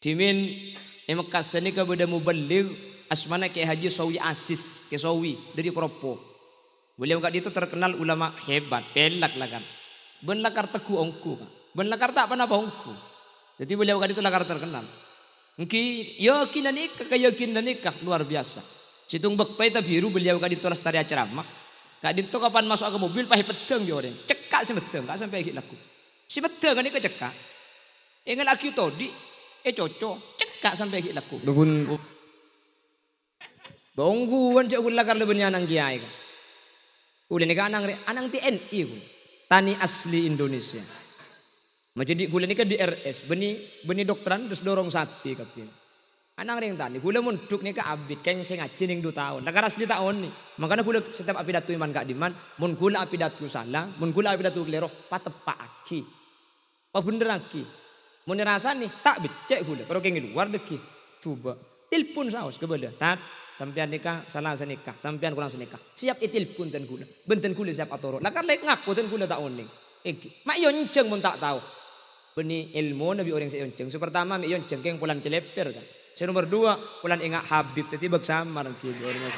Dimin Mekah seni ka beda muballigh asmana Kiai Haji Sawi Asis ke Sawi dari Propo. Beliau kat itu terkenal ulama hebat, pelak lah kan. Ben lakar teguh ongku kan. Ben lakar tak apa ongku. Jadi beliau kat itu lakar terkenal. Mungkin yakinan nikah keyakinan nikah luar biasa. Situng bektai biru beliau kat itu lestari ceramah. Kak itu kapan masuk ke mobil pakai pedang dia orang. Cekak si pedang, kak sampai gila laku. Si pedang kan itu cekak. Ingat laki todi, cocok, cekak sampai gila laku. Dukun bongguan cek gula kar lebih anang kiai kan. Udah nikah anang TNI kan. Tani asli Indonesia. Jadi gula nikah di RS, benih dokteran terus dorong sapi kapin. Anang ring tani, gula munduk nikah abid, keng sing ngaji ning 2 tahun. Lah asli tahun nih. Makanya gula setiap api datu iman kak diman, mun gula api datu salah, mun gula api datu klero, patepak aki. Apa bener aki? Mun rasa nih tak becek gula, kalau keng luar deki. Coba telepon saus kepada tat. Sampian nikah, salah senikah, sampian kurang senikah. Siap itilpun ten gula, benten gula siap atoro. Lah kan lek ngaku ten gula tak oning. Mak yonceng pun tak tahu. Beni ilmu nabi orang saya yonceng. Pertama mak yonceng keng pulan celeper kan. Nomor 2 pulan ingat Habib tadi bersamar gitu orangnya.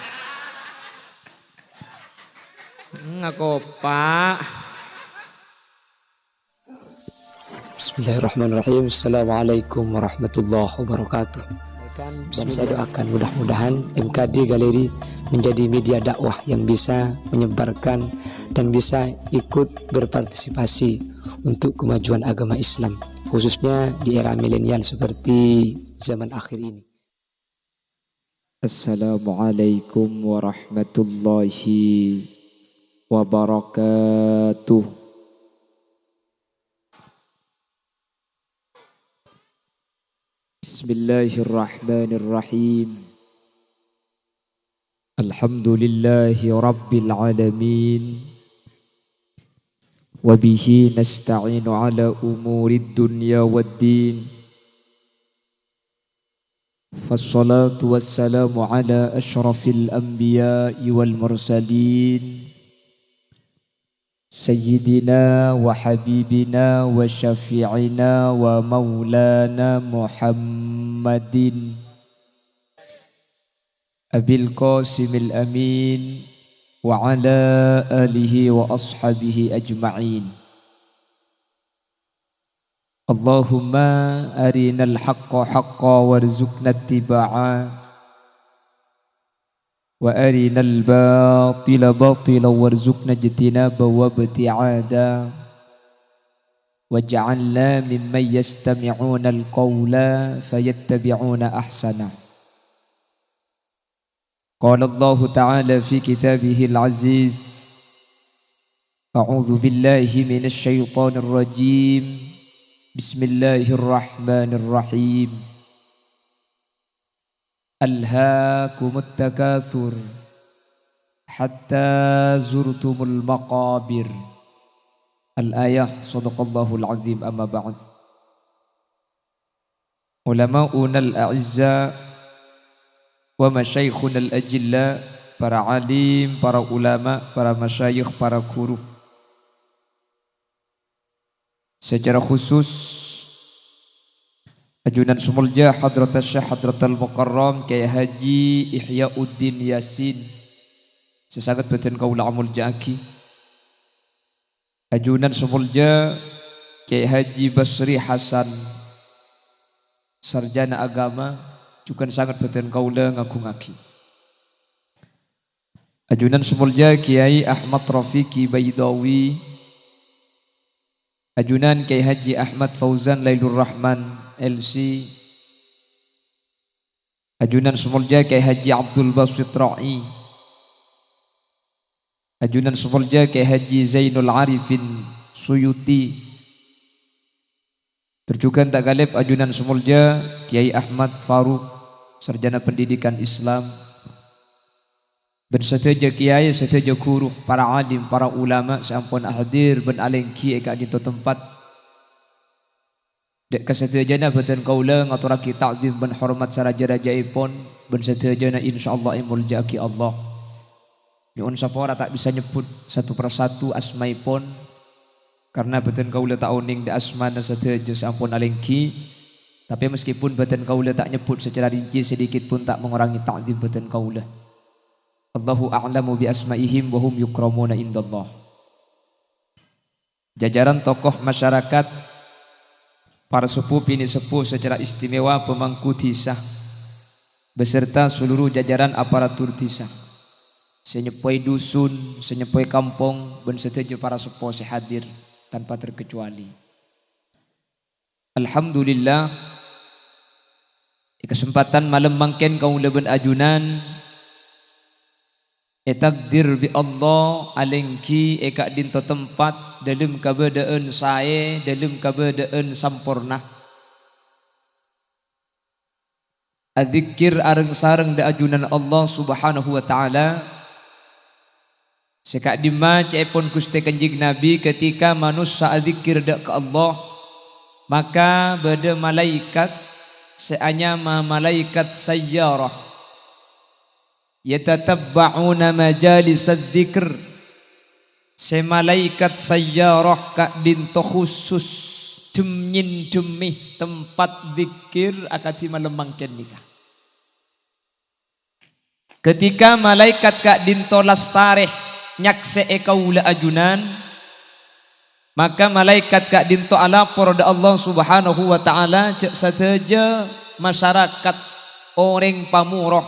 Ngaku pak. Bismillahirrahmanirrahim. Assalamualaikum warahmatullahi wabarakatuh. Dan saya doakan mudah-mudahan MKD Galeri menjadi media dakwah yang bisa menyebarkan dan bisa ikut berpartisipasi untuk kemajuan agama Islam, khususnya di era milenial seperti zaman akhir ini. Assalamualaikum warahmatullahi wabarakatuh. Bismillahirrahmanirrahim. Alhamdulillahi rabbil alamin. Wabihi nasta'inu ala umurid dunya waddin. Fassalatu wassalamu ala ashrafil anbiya'i wal mursalin. Sayyidina wa habibina wa syafi'ina wa maulana Muhammadin Abil Qasimil Amin wa ala alihi wa ashabihi ajma'in. Allahumma arinal haqqa haqqa warzuqna ittiba'a wa arinal batila batila warzuqna ijtinaba wa ibti'ada waj'alna mimman yastami'una al-qawla fayattabi'una ahsana. Qala Allah Ta'ala fi kitabihi al-aziz, a'udzu billahi minasy syaithanir rajim, bismillahirrahmanirrahim. Alhaakumut takatsur hatta zurtumul maqabir. Al-ayah, sadaqallahul azim, amma ba'd. Ulama'una al-a'izza wa masyaikhuna al-ajilla, para alim, para ulama, para masyayikh, para guru. Secara khusus Ajunan Sumulja Hadratul Syekh Hadratul Mukarram Kiai Haji Ihyauddin Yasin sesangat beten kaula amul jaki. Ajunan Sumulja Kiai Haji Basri Hasan sarjana agama juga sangat beten kaula ngagungaki. Ajunan Sumulja Kiai Ahmad Rafiqi Baidawi. Ajunan Kiai Haji Ahmad Fauzan Lailur Rahman LC. Ajunan Sumulja Kiai Haji Abdul Basit Ra'i. Ajunan Sumulja Kiai Haji Zainul Arifin Suyuti. Terjugan tak galib ajunan Sumulja Kiai Ahmad Faruk sarjana pendidikan Islam. Ben seteja kiai, seteja guru, para alim, para ulama sampun hadir ben alengki eka di tempat. Dek kesetujana beten kaula ngaturaki ta'zim ben hormat saraja-rajaipun ben setujana insyaallah imul jaki Allah. Nyuwun sapora tak bisa nyebut satu persatu asmaipun karena beten kaula tak uning da asmana setuju sampun alengki Tapi meskipun badan kaula tak nyebut secara rinci, sedikit pun tak mengurangi ta'zim badan kaula. Allahu a'lamu bi asma'ihim wa hum yukramuna indallah. Jajaran tokoh masyarakat, para sepuh bini sepuh secara istimewa pemangku tisah beserta seluruh jajaran aparatur tisah, senyepoi dusun, senyepoi kampung, ben setuju para sepuh sehadir tanpa terkecuali. Alhamdulillah, kesempatan malam mangken kaula ben ajunan takdir bi Allah alengki eka dinto tempat dalam kebeadaan saya, dalam kebeadaan sampurna. Adzikir areng sareng da ajunan Allah Subhanahu wa taala. Sekak dima cepon Gusti Kanjeng Nabi ketika manusia adzikir da ke Allah, maka bada malaikat seanya malaikat sayyarah yatatabba'una majalis adzikr. Se malaikat sayyarah kak dinto khusus demnyin demih tempat zikir akati malam mangken nikah. Ketika malaikat kak dinto lastareh nyakse kaula ajunan, maka malaikat kak dinto alapor da Allah Subhanahu wa taala cek sateja masyarakat orang pamuroh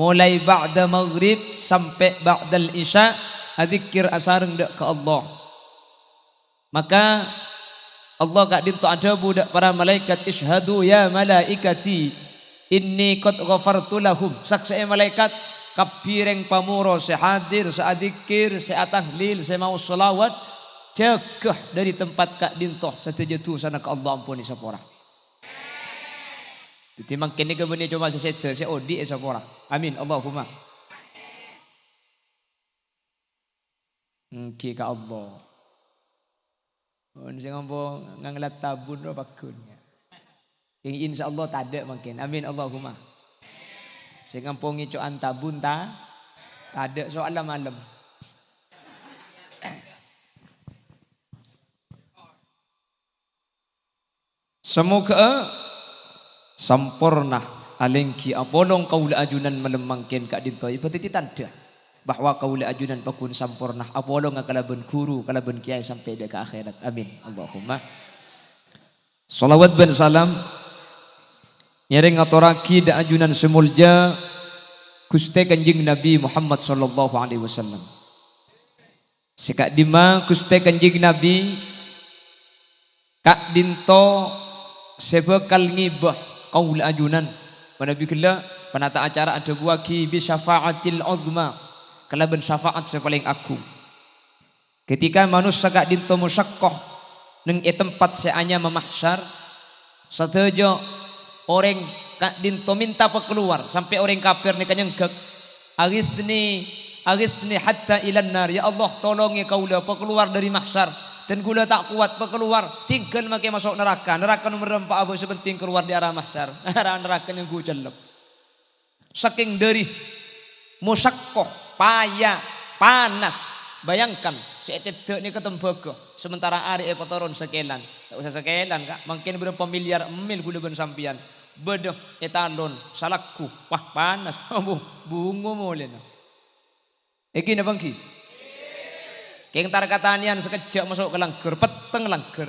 mulai ba'da maghrib sampai ba'dal isya adzikir asareng dak ke Allah. Maka Allah kak dinto ada budak para malaikat, ishhadu ya malaikati inni qad ghafartu lahum. Saksi malaikat kapireng pamuro sehadir seadikir seatahlil semau selawat cegah dari tempat kak dinto setuju sana ke Allah ampuni sapora. Jadi mangkin ni kebeni cuma sesete se odi sapora. Amin Allahumma. Ki ka Allah. Saya ngomong nganglat tabun ro bakunnya. Yang insyaallah tak ada mungkin. Amin Allahumma. Saya ngampungi coan tabun tak ada soal malam. Semoga sampurna alengki apolong kaula ajunan malam mangken kak dintoi berarti tanda bahwa kaula ajunan pakun sampurna apolong kalaben guru kalaben kiai sampai dia ke akhirat. Amin Allahumma. Salawat ben salam nyering ngaturaki da ajunan semulja Gusti Kanjeng Nabi Muhammad sallallahu alaihi wasallam. Sekak dima Gusti Kanjeng Nabi kak dinto sebekal ngibah kaula ajunan Nabi kala penata acara ada buaki bi syafaatil uzma kalaban syafaat sepaling aku. Ketika manusia kak dinto musyaqqah neng tempat seanya memahsyar satejo orang kak dinto minta keluar sampai orang kafir ni kanyenggak aghithni hatta ilan nar, ya Allah tolongi kaula keluar dari mahsyar dan gula tak kuat keluar tinggal makai masuk neraka nomor 4 abu sepenting keluar di arah mahsyar arah neraka yang gue jelek saking dari musyaqqah payah, panas. Bayangkan, seetet ni ketembaga. Sementara hari epotoron sekelan. Tak usah sekelan kak. Mungkin berapa miliar mil gula ben sampian. Bedah etalon, salakku. Wah panas. Bungu mulai. Eki na bangki. Keng tar katanian sekejap masuk ke langgar. Peteng langgar.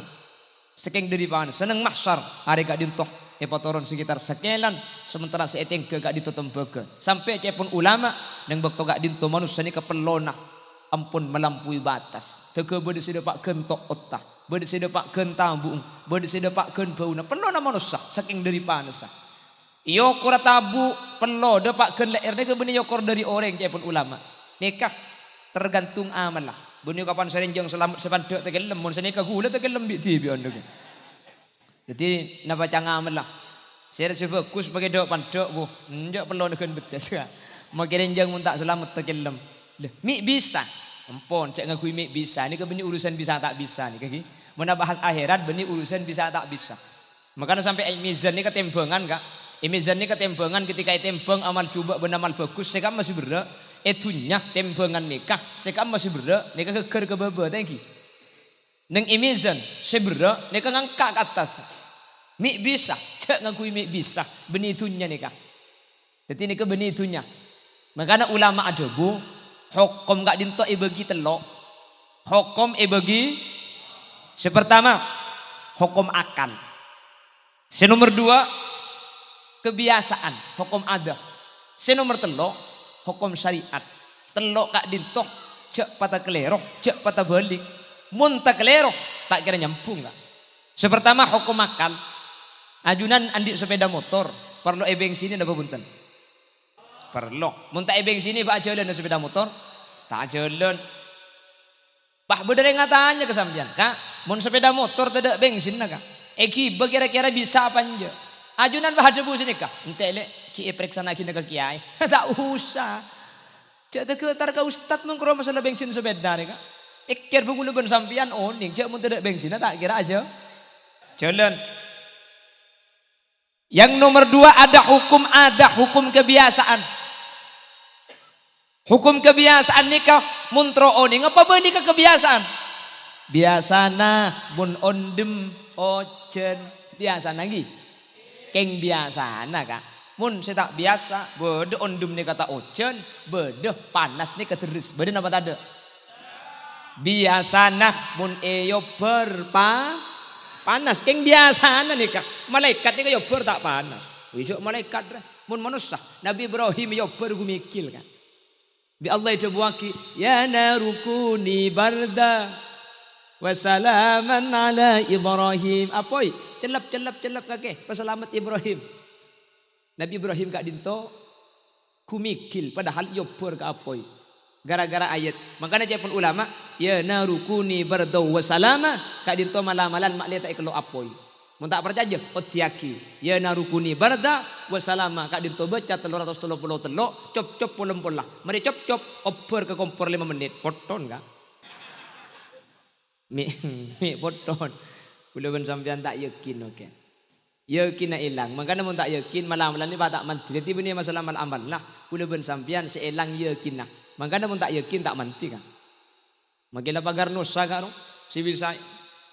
Saking dari panas. Seneng mahsyar. Hari kak dintoh. Epotoron sekitar sekelan sementara seeteng ke gak tembaga sampai cepun ulama yang bakto gak dinto manusia ni kepelona ampun melampaui batas teke bade sedepak kentok otak bade sedepak kentabung bade sedepak kenbauna pelona manusia saking dari panas yokor tabu pelo depak ken leer ni kebeni yokor dari orang cepun ulama nikah tergantung amal lah beni kapan serenjang selamat sepandak tegelem mun senikah gula tegelem bi tibi ondek. Jadi napa cangamen lah. Saya rasa bagus pakai dok pandok bu. Njak perlu dengan betes kan. Makin jang mun tak selamat terkelem. Leh, mik bisa. Ampun, cek ngakui mik bisa. Ini kebeni urusan bisa tak bisa nih kaki. Mana bahas akhirat beni urusan bisa tak bisa. Makanya sampai mizan ini ketembangan kak. Mizan ini ketembangan ketika tembang amal coba benamal bagus. Saya kan masih berak. Etunya tembangan nikah. Saya kan masih berak. Nikah keker ke baba thank you. Neng imizan sebera neka ngangkat ke atas. Mi bisa, cek ngakui mi bisa. Benitunya nih kak. Jadi ini ke benitunya. Makanya ulama ada bu, hukum gak dinto bagi telok. Hukum bagi sepertama hukum akal. Senomor dua kebiasaan, hukum ada. Senomor telok hukum syariat. Telok kak dinto cek patah keleroh, cek patah balik. Muntah keleroh tak kira nyampung kak. Sepertama hukum akal. Ajunan andi sepeda motor perlu ebeng sini ada bunten. Perlu. Muntah ebeng sini pak jalan sepeda motor tak jalan. Bah bedere ngatanya kesampian kak. Mun sepeda motor tidak bensin kak. Eki kira-kira bisa apa aja. Ajunan bah jebu sini kak. Ente le ki periksa lagi nak kiai. Tak usah. Cak teketar ka ustad mengkro masalah bensin sepeda kak. Ekir bungul ben sampian oning cak mun tidak bensin tak kira aja. Jalan. Yang nomor dua ada hukum kebiasaan. Hukum kebiasaan nikah muntro oning apa beli ke kebiasaan? Biasana mun ondem ocen biasa lagi. Keng biasana kak. Mun saya tak biasa bede ondem nih kata ocen, bede panas nih keterus. Bede apa tade? Biasana mun eyo panas, keng biasa nih kak. Malaikat nih kayak tak panas. Wijok malaikat dah. Mun manusia, Nabi Ibrahim yo gumikil kan. Bi Allah itu buaki, ya narukuni barda, wasalaman ala Ibrahim. Apoi, celap kakek, peselamat Ibrahim. Nabi Ibrahim kak dinto, kumikil, padahal yo ke apoi. Gara-gara ayat. Makanya cepun ulama, ya narukuni bardaw wasalama kak dinto malamalan mak lihat iklo apoi. Mun tak percaya otiaki. Ya narukuni barda wasalama kak dinto baca 330 telok cop pola. Mari cop oper ke kompor 5 menit. Poton kak. Mi poton. Kula ben sampean tak yakin oke. Yakin ilang. Makanya mun tak yakin malamalan ni tak manti. Jadi benih masalah malamal lah. Kula ben sampean seelang yakin lah. Makanya mun tak yakin tak manti kan. Magila pagar nusa karo si bisa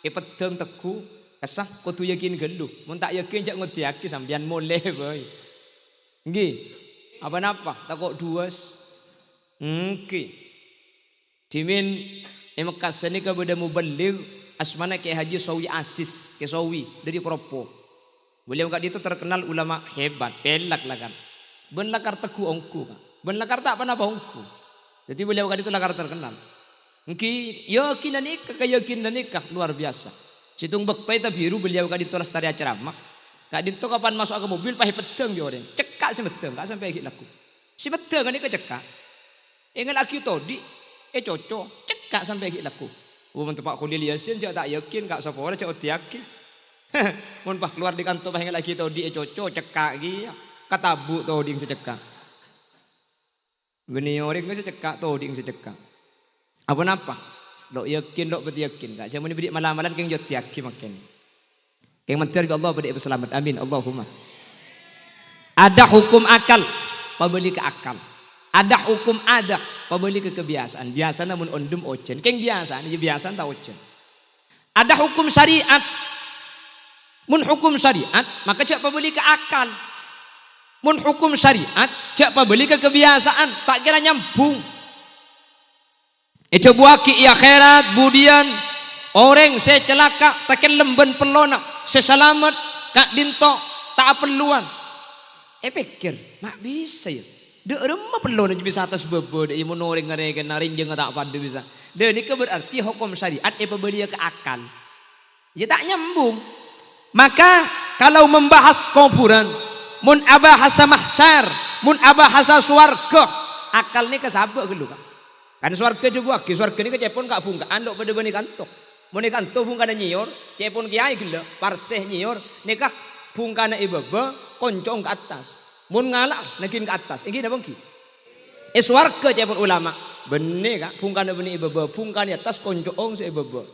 ipeteng teku kasah kudu yakin gelu. Mun tak yakin jak ngodiaki sampean moleh boy. Nggih. Apa napa? Takok duas. Nggih. Dimin emekas ni ka beda muballigh asmana ke Haji Sawi Asis ke Sawi dari Propo. Beliau kat itu terkenal ulama hebat, pelak lah kan. Ben lakar teku ongku kan. Ben lakar tak apa ongku. Jadi beliau kan itu lakar terkenal. Mungkin yakinan nikah keyakinan nikah luar biasa. Situng bektai biru beliau kan itu lestari ceramah. Kak dinto kapan masuk ke mobil pahi pedang dia orang. Cekak si pedang, kak sampai gila laku. Si pedang kan nikah cekak. Ingat laki todi, cocok cekak sampai gila laku. Untuk Pak Khalil Yasin jak tak yakin kak sapa ora cek yakin. Mun pas keluar di kantor pahi laki todi cocok cekak dia. Katabu todi yang secekak. Gini orang nggak secekak tuh ding secekak. Apa napa? Lo yakin lo berarti yakin. Kak jangan diberi malam-malam keng jod yakin makin. Keng mentir ke Allah beri selamat. Amin Allahumma. Ada hukum akal, pabeli ke akal. Ada hukum ada, pabeli ke kebiasaan. Biasa namun ondum ocen. Keng biasa, ini biasa tak ocen. Ada hukum syariat. Mun hukum syariat, maka cak pabeli ke akal. Mun hukum syariat, cak pabeli ke kebiasaan, tak kira nyambung. Coba ki akhirat budian orang saya celaka, tak lemben pelona, saya selamat, kak dinto tak perluan. Pikir, mak bisa ya. Dek remah pelona bisa atas bebo, dek imun orang ngereken naring jangan tak pada bisa. Dan ini berarti hukum syariat, pabeli ke akal. Ya tak nyambung. Maka kalau membahas kuburan, mun abahasa mahsyar, mun abahasa swarga, akal ni kesabak gelu kan. Kan swarga juga, swarga ni kecepon kak bungka, andok pada bani kantok. Mun kantok bungka na nyior, cepon kiai gelu, parseh nyior, nikah bungka na ibaba, koncong ke atas. Mun ngalah nakin ke atas, ini dah bangki. Swarga cepon ulama, benih kak bungka na bani ibaba, bungka ni atas koncong se ibaba.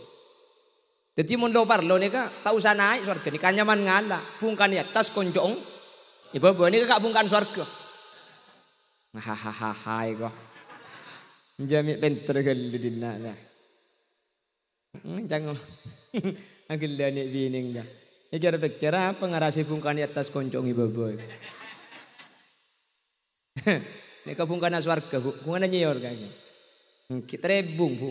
Jadi mun do parlo ni kak, tak usah naik swarga ni, kanyaman ngalah, bungka ni atas koncong. Ibaba ni kak bungkan swarga. Hahaha kok. Jami pinter gelu dinna. Jangan agil dah ni bining dah. Pikir apa ngarasi bungkani atas koncongi baboy. Ini kabungkana swarga bu, bungkana nyior kayaknya. Kita rebung bu.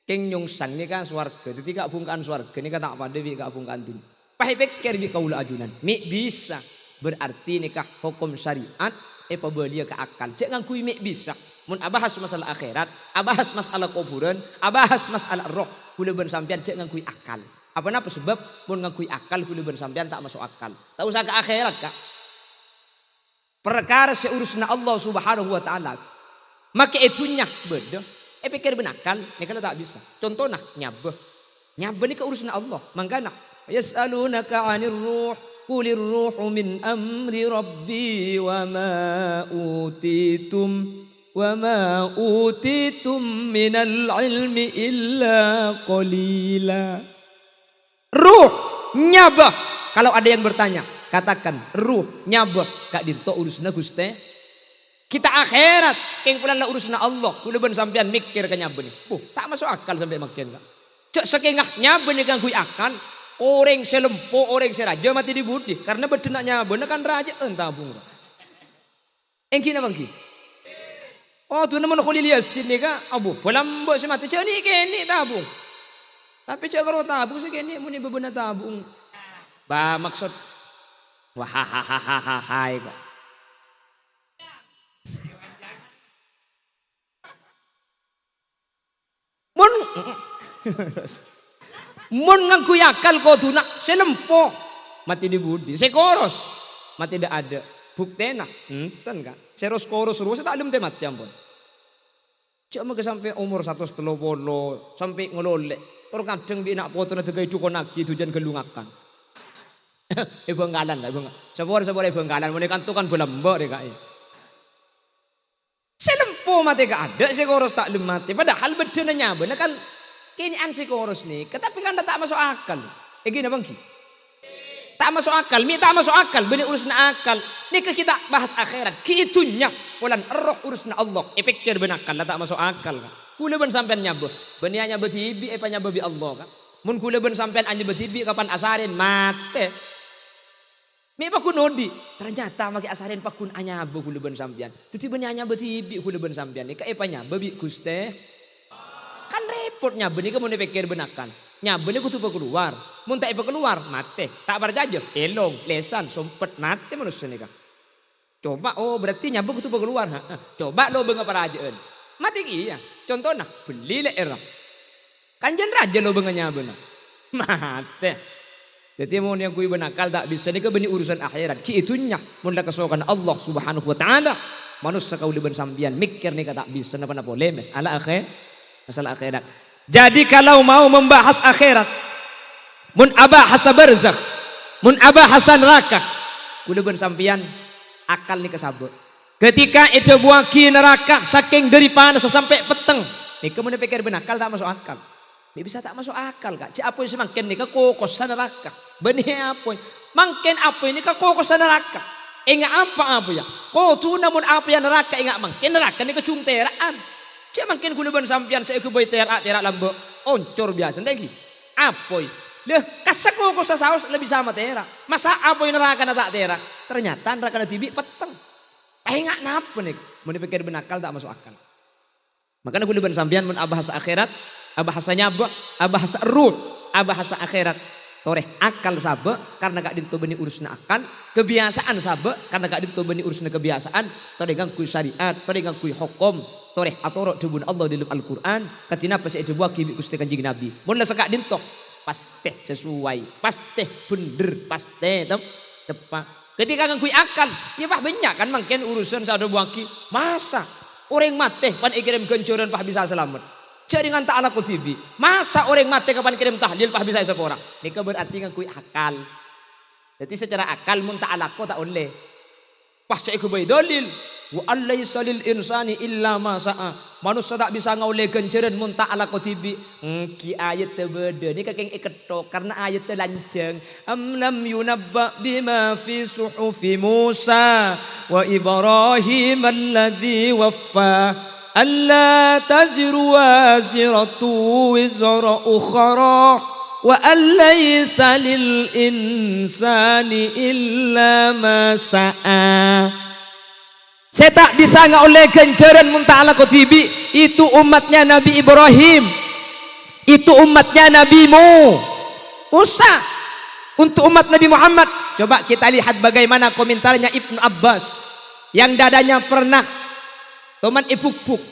Keng nyungsang ini kan swarga, jadi kak bungkan swarga ini kan tak pada bi kak bungkan dunia. Pahai pikir bi kaula ajunan, mi bisa berarti nikah hukum syariat. Pabelia ke akal. Jangan kui mek bisa. Mun abahas masalah akhirat, abahas masalah kuburan, abahas masalah roh. Kula ben sampean jangan kui akal. Apa napa sebab mun ngakui akal kula ben sampean tak masuk akal. Tak usah ke akhirat kak. Perkara seurusna Allah Subhanahu wa taala. Maka itunya beda. Pikir benakal, ini kalau tak bisa. Contohnya nyabah. Nyabah ini ke urusna Allah. Mangkana yas'alunaka 'anir ruh. Qulir ruhu min amri rabbi wa ma utitum minal ilmi illa qalila. Ruh nyabah. Kalau ada yang bertanya, katakan ruh nyabah kak dinto urusna Gusti. Kita akhirat keng pulan la urusna Allah. Kula ben sampean mikir ka nyabah ni. Tak masuk akal sampai makin kak. Cek sakengah nyabah ni kang kui akal. Orang selempo, orang seraja mati di budi. Karena bedenaknya bener kan raja tabung. Engki na bangki. Oh tu naman ko liliasin ni ka. Abo, walang si mati. Cik ni kini tabung. Tapi cik kalau tabung si kini muni bebena tabung. Ba maksud. Wahahahahahai ka. Mun ngangku akal kau tuna selempo mati di budi sekoros mati tidak ada buktena enten kan seros koros ruas tak alum temat ampun cuma ke sampai umur 130 sampai ngelolek terus kadang bina foto nanti kayak cukon lagi tujuan gelungakan benggalan lah sebor benggalan mereka tuh kan belembok deh kak selempo mati gak ada sekoros tak alum mati padahal bedenanya bener kan kini ansi koros nih, tapi kan tak masuk akal. Gini bang, tak masuk akal, tak masuk akal. Benih urusna akal. Nih kita bahas akhirat, kitunya, pulan roh urusna Allah. Pikir benakal, tak masuk akal. Kula ben sampean nyabuh, benihnya betibi, nyabuh bi Allah kan. Mun kula ben sampean anya betibi kapan asarin mate. Mi pakun nodi, ternyata maki asarin pakun anyabuh kula ben sampean. Tuti benihnya betibi kula ben sampean. Nih nyabuh bi Guste. Kan repotnya benih kamu pikir benakan. Nyabeni kutu keluar. Mun tak keluar mate. Tak berjajah. Elong, lesan, sompet mate manusia nih kan. Coba berarti nyabu kutu keluar. Coba lo benga parajaan. Mati iya. Contohnya beli le era. Kanjen raja lo benga nyabena. Mate. Jadi mun yang kui benakal tak bisa nih benih urusan akhirat. Ki itunya mun kesokan Allah Subhanahu wa taala. Manusia kau liban sambian mikir nih tak bisa napa lemes ala akhir. Masalah akhirat. Jadi kalau mau membahas akhirat, mun abahasa barzakh, mun abahasa neraka, kudu ben sampean akal ni kasabut. Ketika itu buaki neraka saking dari panas sampai peteng, ni kemudian pikir benakal tak masuk akal. Ni bisa tak masuk akal kak. Cik apa yang semakin ni kokos neraka. Benih apa? Mangken apa ini kokos neraka. Ingat apa ya? Kau tu namun apa yang neraka ingat mangken neraka ni kecungteraan. Cik makin kula ban sampian saya kuboy terak lambok oncor biasa entah ki. Apoy. Leh kasak ko sa saus lebih sama terak. Masa apoy neraka na tak terak. Ternyata neraka na tibi peteng. Pahinga napa nih? Mun dipikir benakal tak masuk akal. Makanya kula ban sampian mun abahasa akhirat, abahasa nyabah, abahasa ruh, abahasa akhirat. Toreh akal sabe karena gak dinto beni urusna akal, kebiasaan sabe karena gak dinto beni urusna kebiasaan, toreh gangkui syariat, toreh gangkui hukum, toreh atoro debun Allah di dalam Al-Qur'an, katina pas ejebua kibi Gusti Kanjeng Nabi. Mun la sakak dinto pasti sesuai, pasti bener, pasti tepat. Ketika gangkui akal, ya bah banyak kan mungkin urusan sada buaki. Masa orang mati pan ikirim kencuran pah bisa selamat. Jaringan ta'ala kutibi. Masa orang mati kapan kirim tahlil pah bisa seorang. Ini berarti ngakui akal. Jadi secara akal mun ta'ala ko tak oleh. Pas saya kubai dalil. Wa allaysa lil insani illa ma sa'a. Manusia tak bisa ngauleh kenceran mun ta'ala kutibi. Ki ayat tebeda. Ini kakeng iketok karena ayat lanceng. Am lam yunabba bima fi suhufi Musa wa Ibrahim alladhi waffa. ألا تزر وازرة وزر أخرى wa alaysa lil insani illa ma sa'a. Saya tak bisa oleh ganjaran mun ta'ala kotibi. Itu umatnya Nabi Ibrahim, itu umatnya Nabi Musa. Untuk umat Nabi Muhammad, coba kita lihat bagaimana komentarnya Ibnu Abbas yang dadanya pernah toman ipuk-puk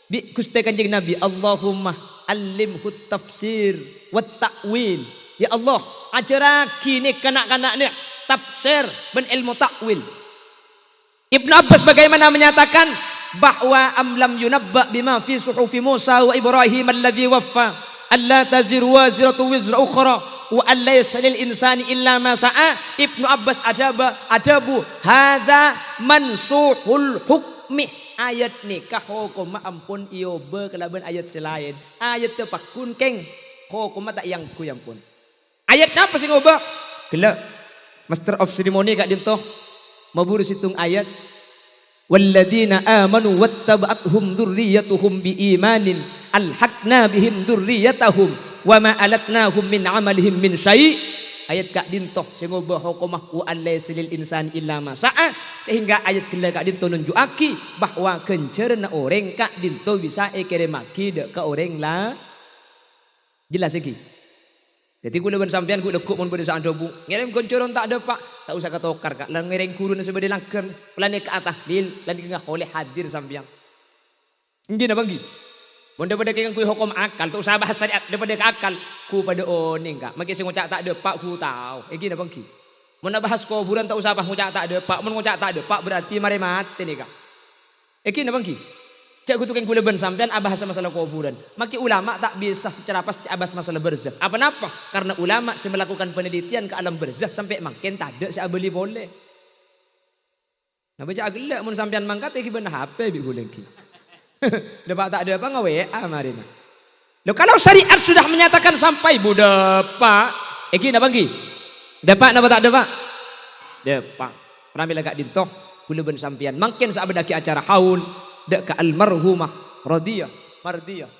di Gusti Kanjeng Nabi. Allahumma alimhu tafsir wa ta'wil. Ya Allah, ajaraki nih kanak-kanak nih tafsir dan ilmu ta'wil. Ibnu Abbas bagaimana menyatakan bahwa amlam yunabba bima fi suhufi Musa wa Ibrahim alladhi waffa alla taziru waziratu wizra ukhra wa allaysa lil insani illa ma sa'a. Ibnu Abbas adabu hadza mansuhul hukmi. Ayat nikah hukum ampun iyo kelaban ayat selain ayat tepakun keng hukum tak yang ku ampun. Ayat apa sih ngobah gelak master of ceremony kak dinto maburu situng ayat walladzina amanu wattaba'athum dzurriyyatuhum biimanin alhaqna bihim dzurriyyatahum wa ma alatnahum min amalihim min syai'. Ayat kak dintoh sehingga hukumah wa alaysa lil insani illa ma sa'a. Sehingga ayat kela kak dintoh nunjukaki bahwa kencerna orang kak dintoh bisa ekeremaki dek ke orang lah. Jelas lagi. Jadi gula bersampian gula lekuk mun berdesa andobu. Ngirim kenceron tak ada pak, tak usah katokar kak. Lang ngiring kurun sebagai langker, pelane ke atas lil lan ngah oleh hadir sampian. Ini na banggi. Mun daripada kang kuy hukum akal, tak usah bahas syariat daripada ke akal. Ku pada oning kak. Maki sing ngucak tak ada pak ku tahu. Gini na banggi. Mun bahas kuburan tak usah bahas ngucak tak ada pak. Mun ngucak tak ada pak berarti mari mati nih kak. Gini na banggi. Cak kutu kang kula ben sampean abahas masalah kuburan. Maki ulama tak bisa secara pasti abahas masalah barzakh. Apa napa? Karena ulama melakukan penelitian ke alam barzakh sampai makin tak ada seabeli boleh. Nah baca agelak mun sampean mangkat iki ben HP bi golek ki. Dapat tak ada apa ngawe mari mah. Loh kalau syariat sudah menyatakan sampai budak pak, iki napa bangki? Dapat napa tak ada pak? Dapat. Pramila gak dintoh kula ben sampean mangkin saabadaki acara haul dak ka almarhumah radiyah mardiyah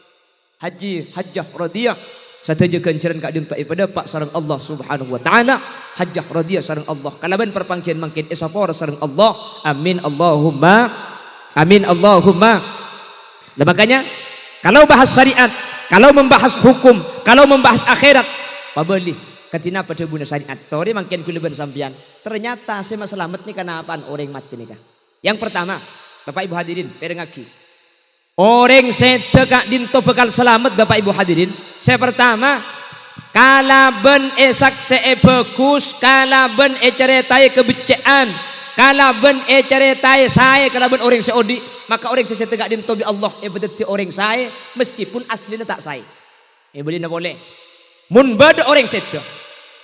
haji hajjah radiyah sateje kenceran kak dintoh pada pak sareng Allah subhanahu wa taala hajjah radiyah sareng Allah kalaban perpangkian mangkin esapora sareng Allah amin Allahumma amin Allahumma. Dan makanya kalau bahas syariat, kalau membahas hukum, kalau membahas akhirat, pabeli katina pada guna syariat. Tori mangkin kuliban sampian. Ternyata saya selamat nih karena apaan orang mati nih kah? Yang pertama, Bapak Ibu hadirin, perengaki. Orang sete kak dinto bekal selamat Bapak Ibu hadirin. Saya pertama, kalaben esak seebekus, kalaben ceretai kebecean, kalaben ceretai saya, kalaben orang seodi. Maka orang saya tegak dinto bi Allah bedeti orang saya meskipun aslinya tak saya. Boleh na boleh. Mun beda orang saya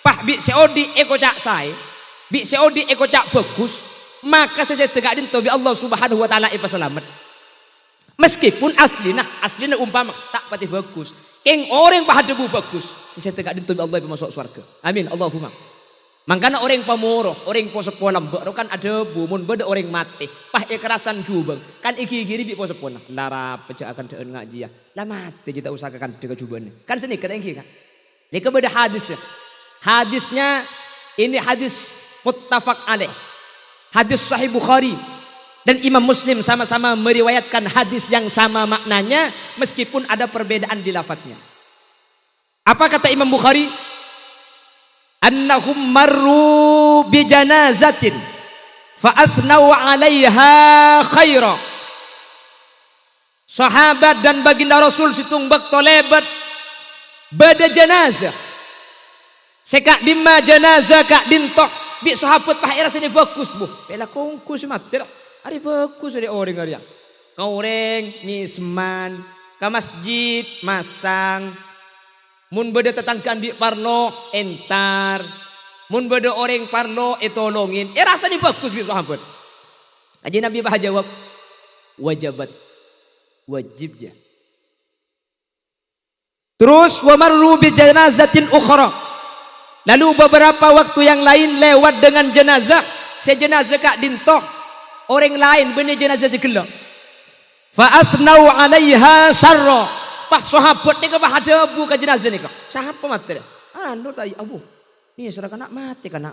pah bi seodi eko cak saya, bi seodi eko cak bagus, maka saya tegak dinto bi Allah subhanahu wa taala selamat. Meskipun aslinya umpama tak pati bagus. Keng orang pah debu bagus, saya tegak dinto bi Allah masuk surga. Amin Allahumma. Mangkana orang pamoro, orang po sekolah baru kan ada bumun beda orang mati. Pah kerasan jubeng kan iki kiri bi po sekolah. Lara pecah akan deun ngaji ya. Lah mati kita usahakan dega jubane. Kan seni kan iki kan. Ini kepada hadisnya. Hadisnya ini hadis muttafaq alaih. Hadis sahih Bukhari dan Imam Muslim sama-sama meriwayatkan hadis yang sama maknanya meskipun ada perbedaan di lafadznya. Apa kata Imam Bukhari? Annahum marru bi janazatin fa athnau 'alaiha khaira. Sahabat dan baginda Rasul situng bakto lebat bada janazah. Sekak dimma janazah kak dintok bi sahabat pah era sini bagus bu. Bela kongku si mati lah. Ari bagus dari orang arya. Kau orang misman ke masjid masang. Mun beda tetangkan di parlo entar, mun beda orang parlo etolongin. Rasanya bagus bi sahabat. Aja Nabi bah jawab wajibat wajibnya. Terus wa marru bi janazatin ukhra. Lalu beberapa waktu yang lain lewat dengan jenazah, sejenazah kak dintoh orang lain benih jenazah segala. Fa athnau 'alaiha sarra. Pak sahabat ni ke bah ada buka jenazah ni ke. Sahabat mati dah. anu tayi abu. Ni serah kena mati kena.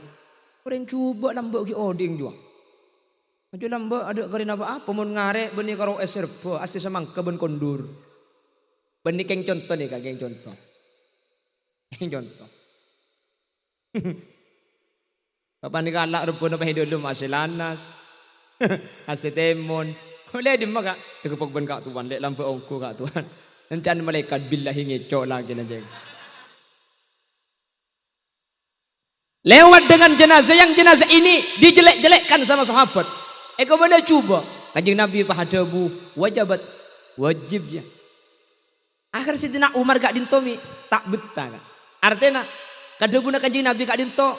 Orang cuba lambak ki oding jua. Maju lambak ada karina apa mun ngare benih karo eserbo asih semangka ben kondur. Benih keng contoh nih Kak, keng contoh. Keng contoh. Kapan dikalak rupo na pahidolo masih lanas. Asih temon. Boleh di mak Kak. Ikut ben Kak tuan lek lambak ongko Kak tuan. Encan malaikat billahi ngecok lagi aja. Lewat dengan jenazah yang jenazah ini dijelek-jelekkan sama sahabat. Kau boleh cuba. Kanjeng Nabi pahadabu wajibat wajibnya. Akhir Sidina Umar gak dintomi tak betah kan. Artinya kadabuna kanjeng Nabi gak dinto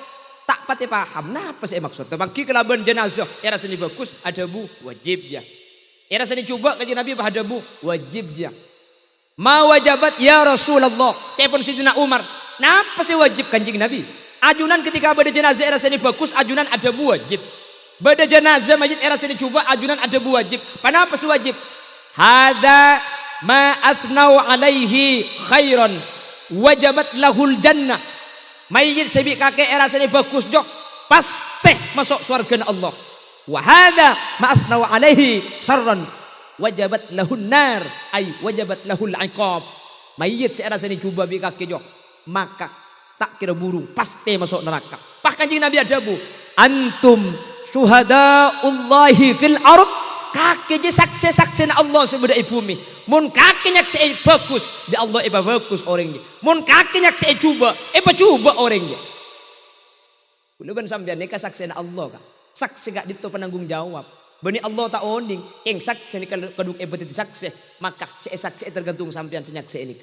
tak pati paham. Napa sih maksudnya? Bagi kelaban jenazah era seni bagus adabu wajibnya. Era seni coba kanjeng Nabi pahadabu wajibnya. Ma wajabat ya Rasulullah. Cepon Sidina Umar. Napa sih wajib kanjeng Nabi? Ajunan ketika pada jenazah era seni bagus ajunan ada wajib. Pada jenazah majid era seni coba ajunan ada wajib. Kenapa sih wajib? Hadza ma athnau alaihi khairan wajabat lahul jannah. Majid sebi kakek era seni bagus jok pasti masuk surga Allah. Wa hadza ma athnau alaihi sarran wajabat lahun nar ay wajabat lahul iqab. Majid era seni coba bi kakek jok maka tak kira burung pasti masuk neraka. Pak kanjeng Nabi adabu antum syuhadaullahi fil ard. Kaki je saksi-saksi na Allah sebeda bumi. Mun kaki nyaksi bagus di Allah bagus orangnya. Mun kaki nyaksi coba coba orangnya. Kuleban sampean nikah saksi na Allah Kak. Saksi gak dito penanggung jawab. Bani Allah tak oning ing saksi ni kadung itu saksi maka saksi tergantung sampean senyaksi ini.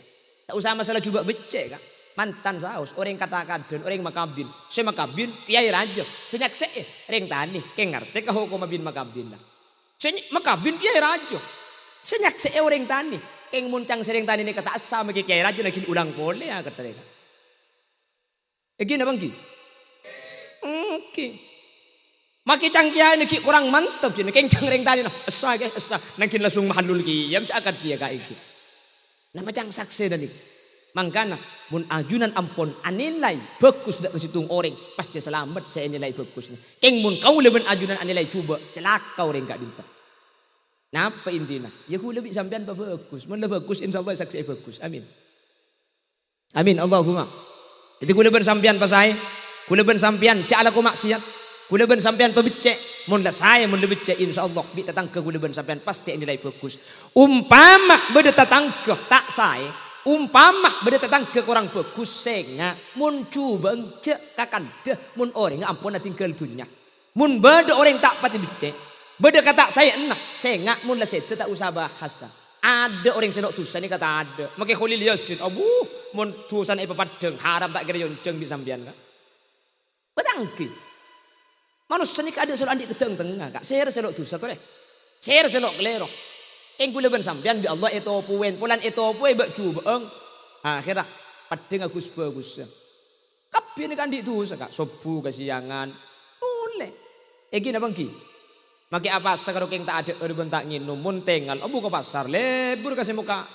Tak usah masalah coba becek Kak. Mantan saus orang kata-kata orang makabin saya makabin kiai raja senyaksi ring tani keng ngerti kah hukum mabin makabin lah makabin kiai raja senyaksi orang tani keng muncang sering tani ni kata asam kiai raja lagi ulang boleh ya kata mereka gini bang ki oke maki cangkian ni kurang mantap jadi keng cang ring tani nah asa guys asa nangkin langsung mahalul ki yam cakap kia kak iki nama cang saksi dan ni mangkana mun ajunan ampun anilai bagus dak kesitung orang pasti selamat saya nilai bagus ni keng mun kau leben ajunan anilai coba celaka orang gak dinta napa intina ya ku lebih sampean bagus mun lebih bagus insyaallah saksi bagus amin amin Allahumma jadi ku leben sampean pasai ku leben sampean cak ku maksiat ku leben sampean pebecek mun la saya mun lebih becek insyaallah bi tatangke ku leben sampean pasti nilai bagus umpama beda tatangke tak saya umpama beda tetang ke kurang bagus senga mun cuba cek kakan deh mun orang ampun tinggal dunia mun beda orang tak pati becek beda kata saya enak senga mun lah saya tak usah bahas kan ada orang senok tusan ni kata ada makai khulil yasin abu mun tusan ipa padeng haram tak kira yonceng di sambian kan betangki manusia ni ada selalu andik keteng tengah kak saya senok tusan tu deh saya senok kelero Eng kula ben sampean bi Allah itu puen pulan itu pue bak cuba eng akhirah padeng agus bagus kabeh ni kan dik tu Kak sobu kesiangan boleh gini abang ki maki apa sakaro keng tak ada urban tak nginum mun tengal obu ke pasar lebur kasih muka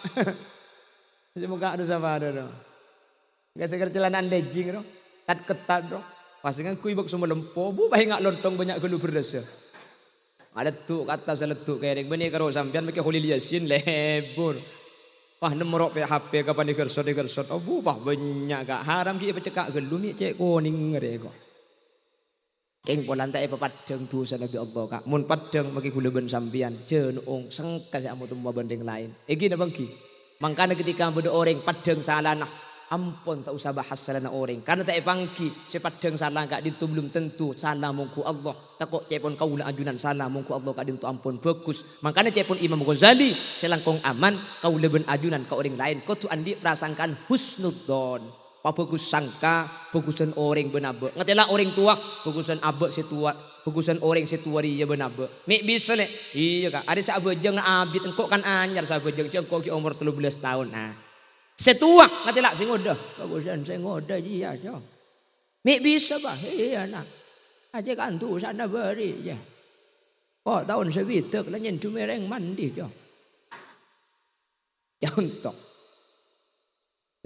kasih muka ada sama ada dong gak segar celanan legging dong tat ketat dong pasingan kui bak semua lempo bu bae ngak lontong banyak gelu berdas ada tuh kata seletuk kayak benih karo sampean make khulil yasin lebur wah nemorok pe HP kapan digersot oh pah banyak gak haram ki pecekak gelu mi cek kuning ngere kok keng polan tak padeng tu sana bi Allah Kak mun padeng make gula ben sampean jeung sengkas amu tumba banding lain iki na bangki mangkana ketika bedo orang padeng salana ampun tak usah bahas salana orang karena tak pangki sepadeng salah gak ditu belum tentu salah mungku Allah takok cepon kaula ajunan salah mungku Allah gak ditu ampun bagus makanya cepon Imam Ghazali selangkong aman kaula ben ajunan ka orang lain kau tu andi prasangkan husnudzon bagus sangka bagusan orang benabe ngetela orang tua bagusan abe setua bagusan orang setua dia benabe mik bisa le iya Kak ada sabejeng abit engko kan anyar sabejeng engko ki umur 13 tahun nah setua ngatela sing ngodah bagusan sing ngodah dia jo mik bisa bah iya nak aja kan tu sana beri ya oh tahun sebitek lah nyen mereng mandi jo contoh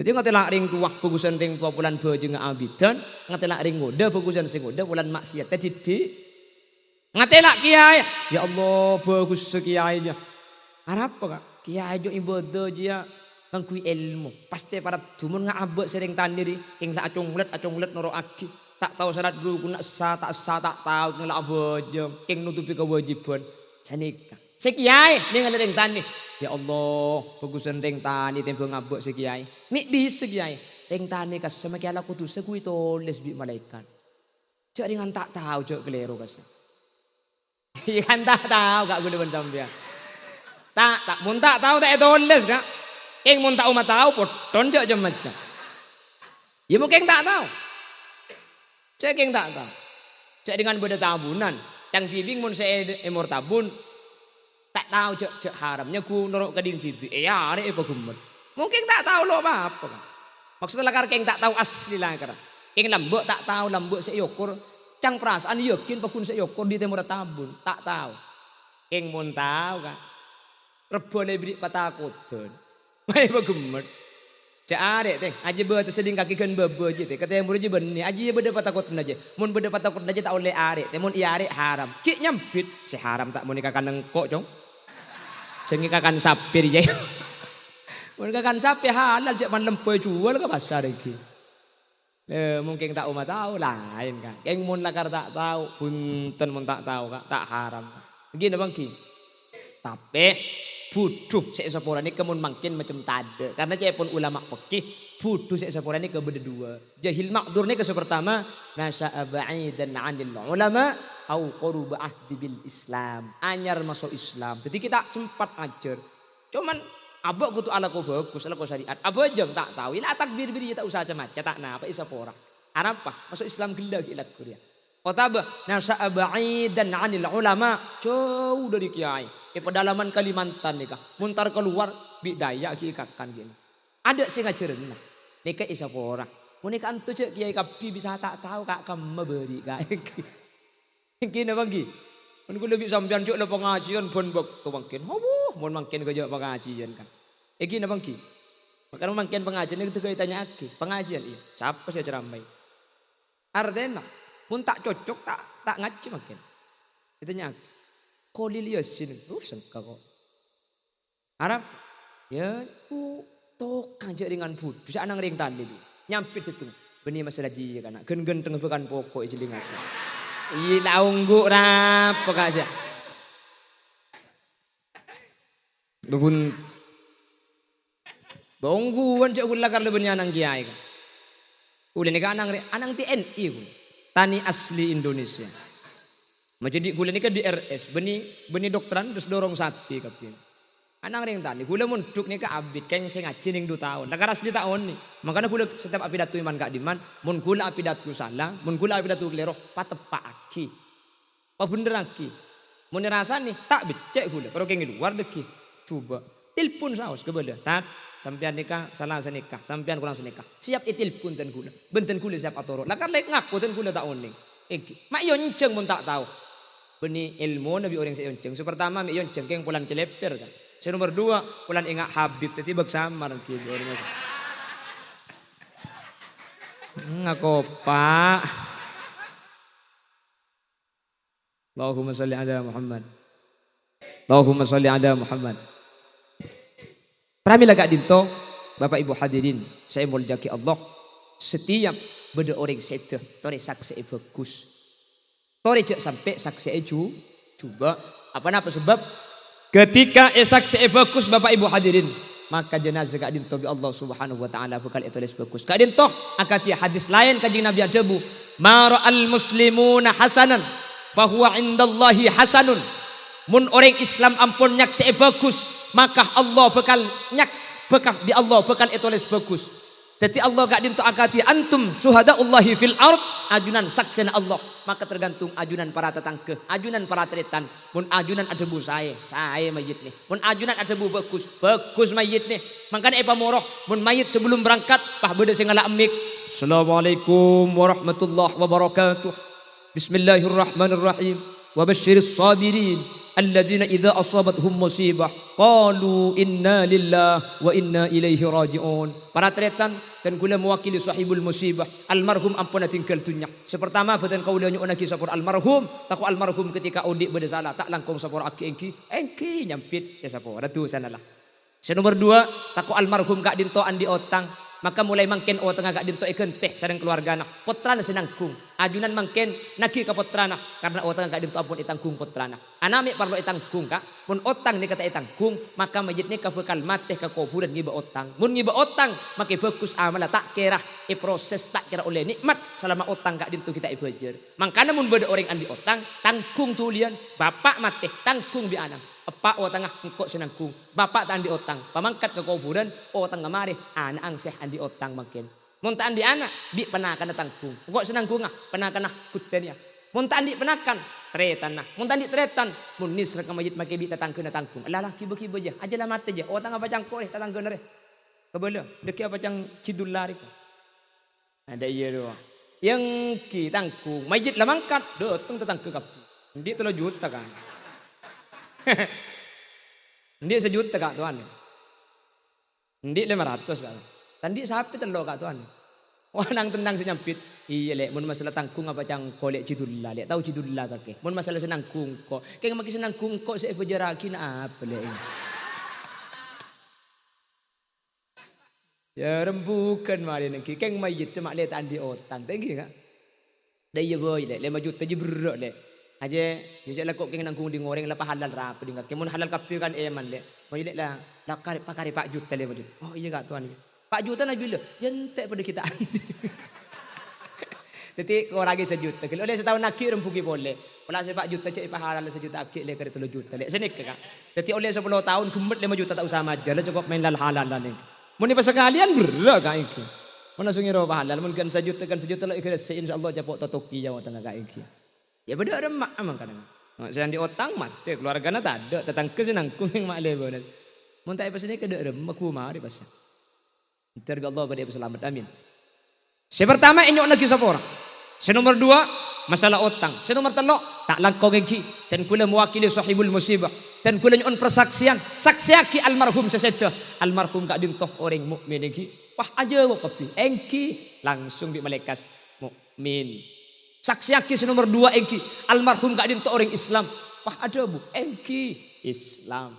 Jadi ngatelak ring tuah bagusan ring tua pulan baja ngaabidan, ngatelak ring ngoda bagusan sing ngoda pulan maksiat didik. Ngatelak kiai, ya Allah bagus sekiainya. Harap Kak, kiai jo ibadah dia ngangkui ilmu. Pasti para dumun ngabek sering tandiri, king sa acunglet noro aki. Tak tahu syarat dulu guna tak tahu ngelak baja, king nutupi kewajiban. Sanika. Sekiai ning ring tani. Ya Allah, bagusan ring tani tempo ngabek sekiai. Mik bisa kiai. Ring tani kas sama kiai ala kudu sekui tulis bi malaikat. Cak dengan tak tahu cak keliru kas. Ikan tak tahu Kak gue depan sampean. Tak mun tak tahu tak tulis Kak. King mun tak umat tahu poton cak jam macam. Ya mungkin tak tahu. Cak king tak tahu. Cak dengan beda tabunan. Cang tibing mun saya emor tabun. Tak tahu cek haramnya ku norok keding TV. Ya arek apa gemet. Mungkin tak tahu lo apa. Maksudnya lakar keng tak tahu asli lakar. Keng lambuk tak tahu lambuk seyokur. Cang perasaan yakin pakun seyokur di temur tabun. Tak tahu. Keng mun tahu kan. Rebone beri patakutun. Mai apa gemet. Cek arek teh aja bawa terseding kaki kan bebe aja teh. Kata yang murid aja benih. Aja ya beda patakutun aja. Mun beda patakutun aja tak oleh arek. Teh mun iya arek haram. Cik nyampit. Si haram tak mau nikahkan nengkok cong. Cengikakan sapi dia. Mereka kan sapi halal cek man lempoy jual ke pasar iki. Mungkin tak umat tahu lain kan. Keng mun lakar tak tahu, punten mun tak tahu Kak, tak haram. Begini Bang Ki. Tapi buduh sik sepura ini kemun mungkin macam tade. Karena cek pun ulama fikih buduh sik sepura ini kebeda dua. Jahil makdur ini ke pertama nasya'a ba'idan 'anil ulama au qaruba ahdi bil Islam. Anyar masuk Islam. Jadi kita sempat ajar. Cuman abak kutu ala ko bagus, ala ko syariat. Abak jam tak tahu. Ila takbir biri tak usah macam tak napa isa pora. Arapa masuk Islam gila ilat Korea. Qataba nasya'a ba'idan 'anil ulama. Jauh dari kiai. Pedalaman Kalimantan nih Kak. Muntar keluar bidaya ki kakan gini. Ada sing ngajarin nah. Nika isa pora. Mun nika antu cek kiai kapi bisa tak tahu Kak kamu beri Kak. Kini bangki, mun kula lebih sampean cuk le pengajian pun bak mungkin. Habuh, mun mungkin ke pengajian kan. Kini bangki. Makanya mungkin pengajian itu tanya aki. Pengajian iya. Siapa sih ceramai? Ardena, mun tak cocok tak ngaji mungkin. Ditanya aki. Kolil yasin, sengka kok. Arab, ya ku tokang je dengan budu. Saya anang ring tadi tu. Nyampit situ. Benih masalah dia kan. Gen-gen tengah bukan pokok jeling aku. Iya launggu rapa Kak sia. Bebun bongguan cak hula kar lebenya anang kiai kan. Ulen ni anang TNI ku. Tani asli Indonesia. Menjadi gula ni ke DRS, benih dokteran terus dorong sapi kapin. Anang ring tani, gula munduk ni ke abid, kayaknya saya ngaji ning 2 tahun. Lakar asli tahun ni, makanya gula setiap api datu iman kak diman, mun gula api datu salah, mun gula api datu kelero, patepak aki, pa bener aki. Mun rasa ni tak becek gula, kalau kengin luar deki, coba telepon saus kebelah, tat sampean nikah salah senikah, sampean kurang senikah, siap telepon ten gula, benten gula siap atoro. Lakar lek ngaku ten gula tak oning, mak yonceng mun tak tahu. Benih ilmu nabi orang seyonceng. Pertama mi yonceng keng pulan celeper kan. Nomor 2 pulan ingat Habib tadi bersama nanti orang itu. Ngaku Pak. Allahumma salli ala Muhammad. Allahumma salli ala Muhammad. Pramila Kak Dinto, Bapak Ibu hadirin, saya muljaki Allah. Setiap beda orang sete, tori saksi bagus. Tori cek sampai saksi coba apa sebab ketika saksi bagus Bapak Ibu hadirin maka jenazah Kak Dinto bi Allah Subhanahu wa taala bakal ditulis bagus. Kak Dinto akati hadis lain kanjeng Nabi ajabu ma ra'al muslimuna hasanan fa huwa indallahi hasanun. Mun orang Islam ampun nyaksi bagus maka Allah bakal bi Allah bakal ditulis bagus. Jadi Allah Kak Dinto akati antum syuhadaullahi fil ard ajunan saksena Allah. Maka tergantung ajunan para tetangga, ajunan para tretan. Mun ajunan ada bu saya mayit nih. Mun ajunan ada bu bagus mayit nih. Makanya epa moroh mun mayit sebelum berangkat pah beda sing ngala emik. Assalamualaikum warahmatullahi wabarakatuh. Bismillahirrahmanirrahim. Wa basyiris sabirin alladzina idza asabathum musibah qalu inna lillahi wa inna ilaihi rajiun. Para tretan dan kula mewakili sahibul musibah almarhum ampun tinggal dunya. Sepertama beten kaula nyuona ki sapur almarhum, taku almarhum ketika odik beda salah tak langkong sapur aki engki nyampit ya sapur ratu sanalah. Nomor 2 taku almarhum kak dinto andi otang, maka mulai mangken otang agak dinto ikan teh sareng keluarga nak potrana senangkung ajunan mangken naki ka potrana karena otang agak dinto ampun itangkung potrana anami parlo itangkung kak mun otang ni kata itangkung maka majid ni ka bekal mateh ka kuburan ngiba otang mun ngiba otang make bagus amala tak kira proses tak kira oleh nikmat selama otang kak dinto kita ibajer mangkana mun beda orang andi otang tangkung tulian bapak mateh tangkung bi anang Pak o tengah engkok senangkung bapak tak andi otang pamangkat ke kuburan o tengah mari anak angseh andi otang makin monta andi anak bi penakan tangkung engkok senangkung penakan kuten ya monta andi penakan tretan monta andi tretan mun nisra ka majid make bi tatangkeun tangkung alah kibe je aja lah mate je o tengah bacang ko tatangkeun re kebelo deki apa cang cidul lari ada iya do yang ki tangkung majid lah mangkat dateng tatangkeun kap ndi 3 juta kan Ndi 1 juta kak tuan. Ndi 500 kak. Tandi sapi telo kak tuan. Wanang tendang senyampit. Iya lek mun masalah tangkung apa cang kolek cidulla lek tahu cidulla kake. Mun masalah senangkung kok. Keng maki senangkung kok saya berjarakin apa lek. Ya rembukan mari niki. Keng mayit mak lek tandi otang. Tengki kak. Daya boy lek 5 juta je berok lek. Aje jejak lah kok keng nangkung di ngoreng lah halal rapi di ngake mun halal kapi kan eman le mau ilek lah lakar pakari Pak Juta le begitu oh iya kak tuan Pak Juta nak bila jentek pada kita jadi kau lagi 1 juta kalau oleh setahun nak kirim pugi boleh kalau saya Pak Juta cek halal 1 juta akik le kari 3 juta le senik kak jadi oleh 10 tahun gemet 5 juta tak usah majar lah cukup main halal lah ni mun ni pas sekalian berak kak iki mun langsung ngiro halal mun kan 1 juta lah ikhlas insyaallah japok totoki jawa tengah kak iki. Ya beda remak emang kadang. Saya di otang mati keluarganya tak ada. Tetang ke senangkung yang mak lebih. Muntah pas ini ke remak kumari pas. Terga Allah pada selamat amin. Sepertama ini lagi sapor. Senomor 2 masalah otang. Senomor 3 tak langkau gengki dan kula mewakili sahibul musibah dan kula nyon persaksian saksiaki almarhum seseda almarhum kak dintoh orang mukmin engki. Wah aja wapi engki langsung di malaikat mukmin. Saksi aki nomor 2 engki almarhum kak dinto orang Islam. Wah ada bu engki Islam.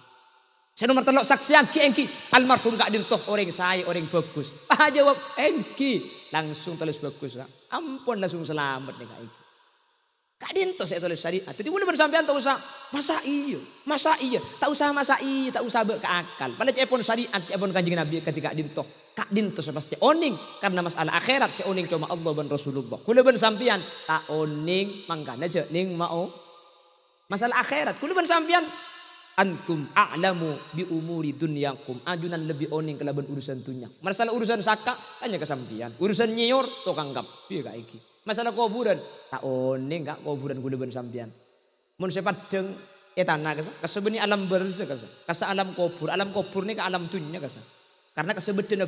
Nomor 3 saksi aki engki almarhum kak dinto orang saya orang bagus. Wah jawab engki langsung tulis bagus. Ampun langsung selamat nih kak engki. Kak dinto saya tulis syariat. Jadi boleh bersampean tak usah masa iya tak usah berkeakal. Pada cepon syariat cepon kanjeng Nabi ketika dinto. Kak dinto pasti oning karena masalah akhirat si oning cuma Allah dan Rasulullah. Kula ben sampian tak oning mangkana je ning mau masalah akhirat. Kula ben sampian antum a'lamu bi umuri dunyakum ajunan lebih oning kelaban urusan dunia. Masalah urusan saka hanya kesampian. Urusan nyiur tukang gap piye kak iki. Masalah kuburan tak oning kak kuburan kula ben sampian. Mun sepadeng tanah kasebeni alam barza kasa alam kubur ni ke alam dunia kasa. Karena kesebetena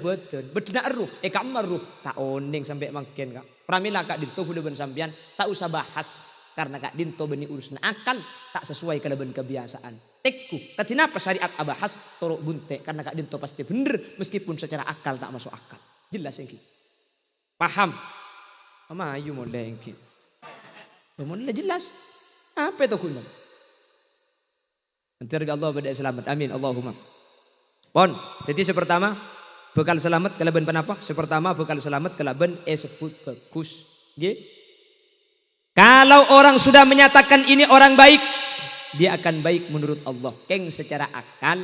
bedena eruh kamar ruh tak oning sampai makin kak pramila kak dinto kula ben sampean tak usah bahas karena kak dinto beni urusan akal tak sesuai kalaban kebiasaan tekku katina apa syariat abahas torok bunte karena kak dinto pasti bener meskipun secara akal tak masuk akal jelas engki paham ama ayu mulai engki mulai jelas apa itu kuno nanti Allah pada selamat amin Allahumma. Pon, jadi sepertama bekal selamat kelaban penapa? Sepertama bekal selamat kelaban sebut bagus. Ye. Kalau orang sudah menyatakan ini orang baik, dia akan baik menurut Allah. Keng secara akal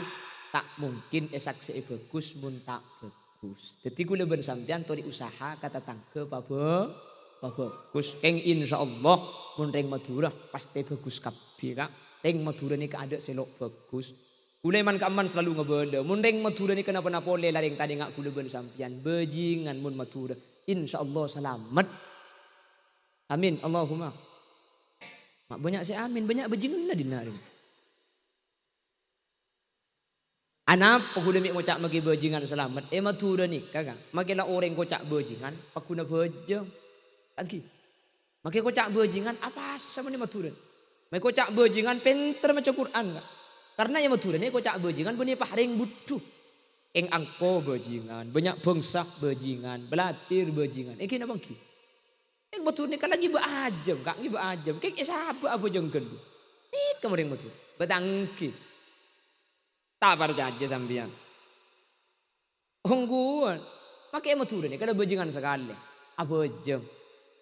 tak mungkin saksi bagus mun tak bagus. Jadi kula ben sampean tori usaha kata tangke bagus. Keng insyaallah mun reng Madura pasti bagus kabeh kak. Reng Madura ni ada selok bagus. Kuleman keaman selalu ngebeda. Mun reng Madura ni kenapa-napa le lareng tadi ngak kula ben sampean bejingan mun Madura. Insyaallah selamat. Amin Allahumma. Mak banyak saya amin banyak bejingan lah dinari. Anak kula mik ngocak magi bejingan selamat. Madura ni kakak. Makilah orang kocak bejingan pakuna bejeng. Lagi. Maki kocak bejingan apa sama ni Madura. May kocak bajingan pinter maca Quran kak. Karena yang betul ini kocak bajingan benih paring butuh. Eng angko bajingan, banyak bangsa bajingan, belatir bajingan. Iki napa ki? Eng betul ni kan lagi beajem kak, ngi beajem. Kek sahabat apa jengkel. Nih kemarin betul. Betangki. Tak percaya sampean. Ongguan. Pakai betul ni kada bajingan sekali. Abajeng.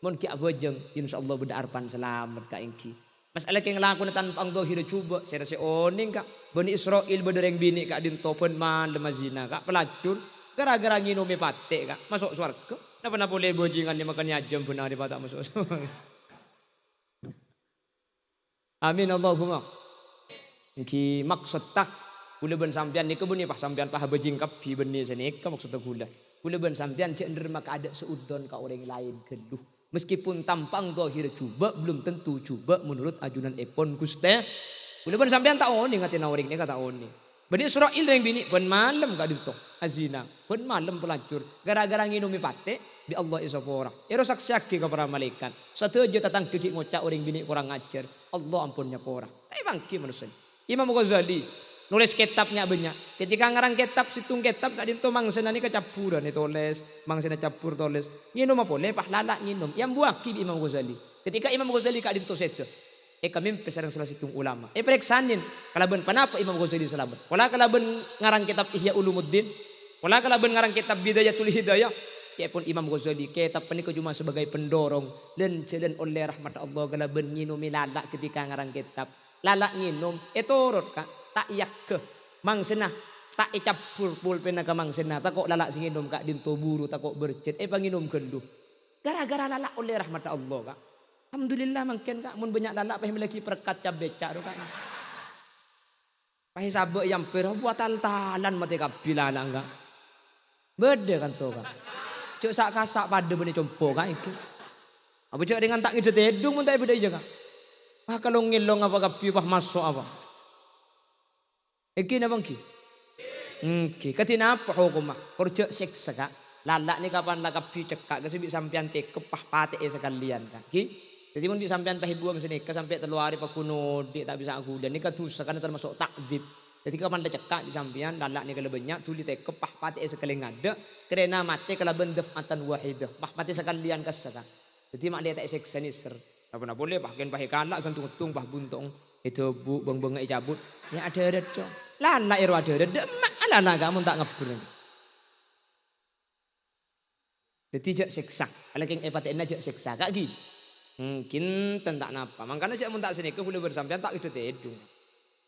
Mun ki abajeng insyaallah bedarpan selamat kak engki. Masalah keng lakon tanpa ang dohir coba saya rasa oning kak Bani Israel berdereng bini kak din topen malam mazina kak pelacur gara-gara nginum pate kak masuk surga. Napa boleh bajingan ni makan jam benar di patak masuk surga. Amin Allahumma. Ki maksud tak kula ben sampean niku benih pas sampean pah bajing kapi benih senika maksud kula. Kula ben sampean cek nderma ka ada seudon ka orang lain geluh. Meskipun tampang zahir coba belum tentu coba menurut ajunan epon Gusti. Kula ben sampean tak oni ngatin orang ni kata oni. Bani Israel yang bini ben malam ka dinto azina. Ben malam pelacur gara-gara nginumi pate bi Allah isapora. Ero saksiake ka para malaikat. Satu aja tatang kiki ngocak orang bini kurang ajar. Allah ampunnya pora. Tapi bangki manusia. Imam Ghazali nulis kitabnya banyak. Ketika ngarang kitab situng kitab gak dinto mangsena ni kecampuran ni tulis, mangsena campur tulis. Nginum apa boleh pahlala nginum. Yang buaki Imam Ghazali. Ketika Imam Ghazali kak dinto seto. Kami pesarang salah situng ulama. Periksanin kalaban panapa Imam Ghazali selamat. Wala kalaban ngarang kitab Ihya Ulumuddin. Wala kalaban ngarang kitab Bidayatul Hidayah. Kepun Imam Ghazali kitab penika cuma sebagai pendorong dan jalan oleh rahmat Allah kalaban nginumi lala ketika ngarang kitab. Lala nginum turut kak. Tak yak ke mangsena tak icapur pulpen ka mangsena tak kok lalak sing nginum kak dinto buru tak kok bercet panginum kendu gara-gara lalak oleh rahmat Allah kak. Alhamdulillah mungkin kak mun banyak lalak pah miliki perkat cabeca do kak. Pah sabe yang pero buat tal-talan mate kabilala enggak. Beda kan to kak. Cuk sak kasak pada beni compo kak iki. Apa cuk dengan tak ngide tedung mun tak beda aja kak. Pah kalau ngilong apa kapi pah masuk apa. Iki na bangki. Ki katina apa hukumah? Kerja seksa kak. Lalak ni kapan lakap pi cekak kasi bi sampean tekep pah pate sekalian kak. Ki. Jadi mun bi sampean pahibuang sini ka sampai teluari pa kuno dik tak bisa aku dan ni katusa kan termasuk takdib. Jadi kapan le cekak di sampean lalak ni kala banyak tuli tekep pah pate sekalian ngada kerana mate kala bendef atan wahidah. Pah pate sekalian kasaka. Jadi mak dia tak seksa ni ser. Apa boleh pah gen pah kalak gantung-gantung pah buntong. Itu bu beng-beng cabut. Ya ada cok. Lala iro ada mak lala kamu tak ngebur. Jadi jak seksa. Kalau keng epaten jak seksa kak gi. Mungkin tentak napa. Makanya jak mun tak sini ke boleh bersampean tak itu tedung.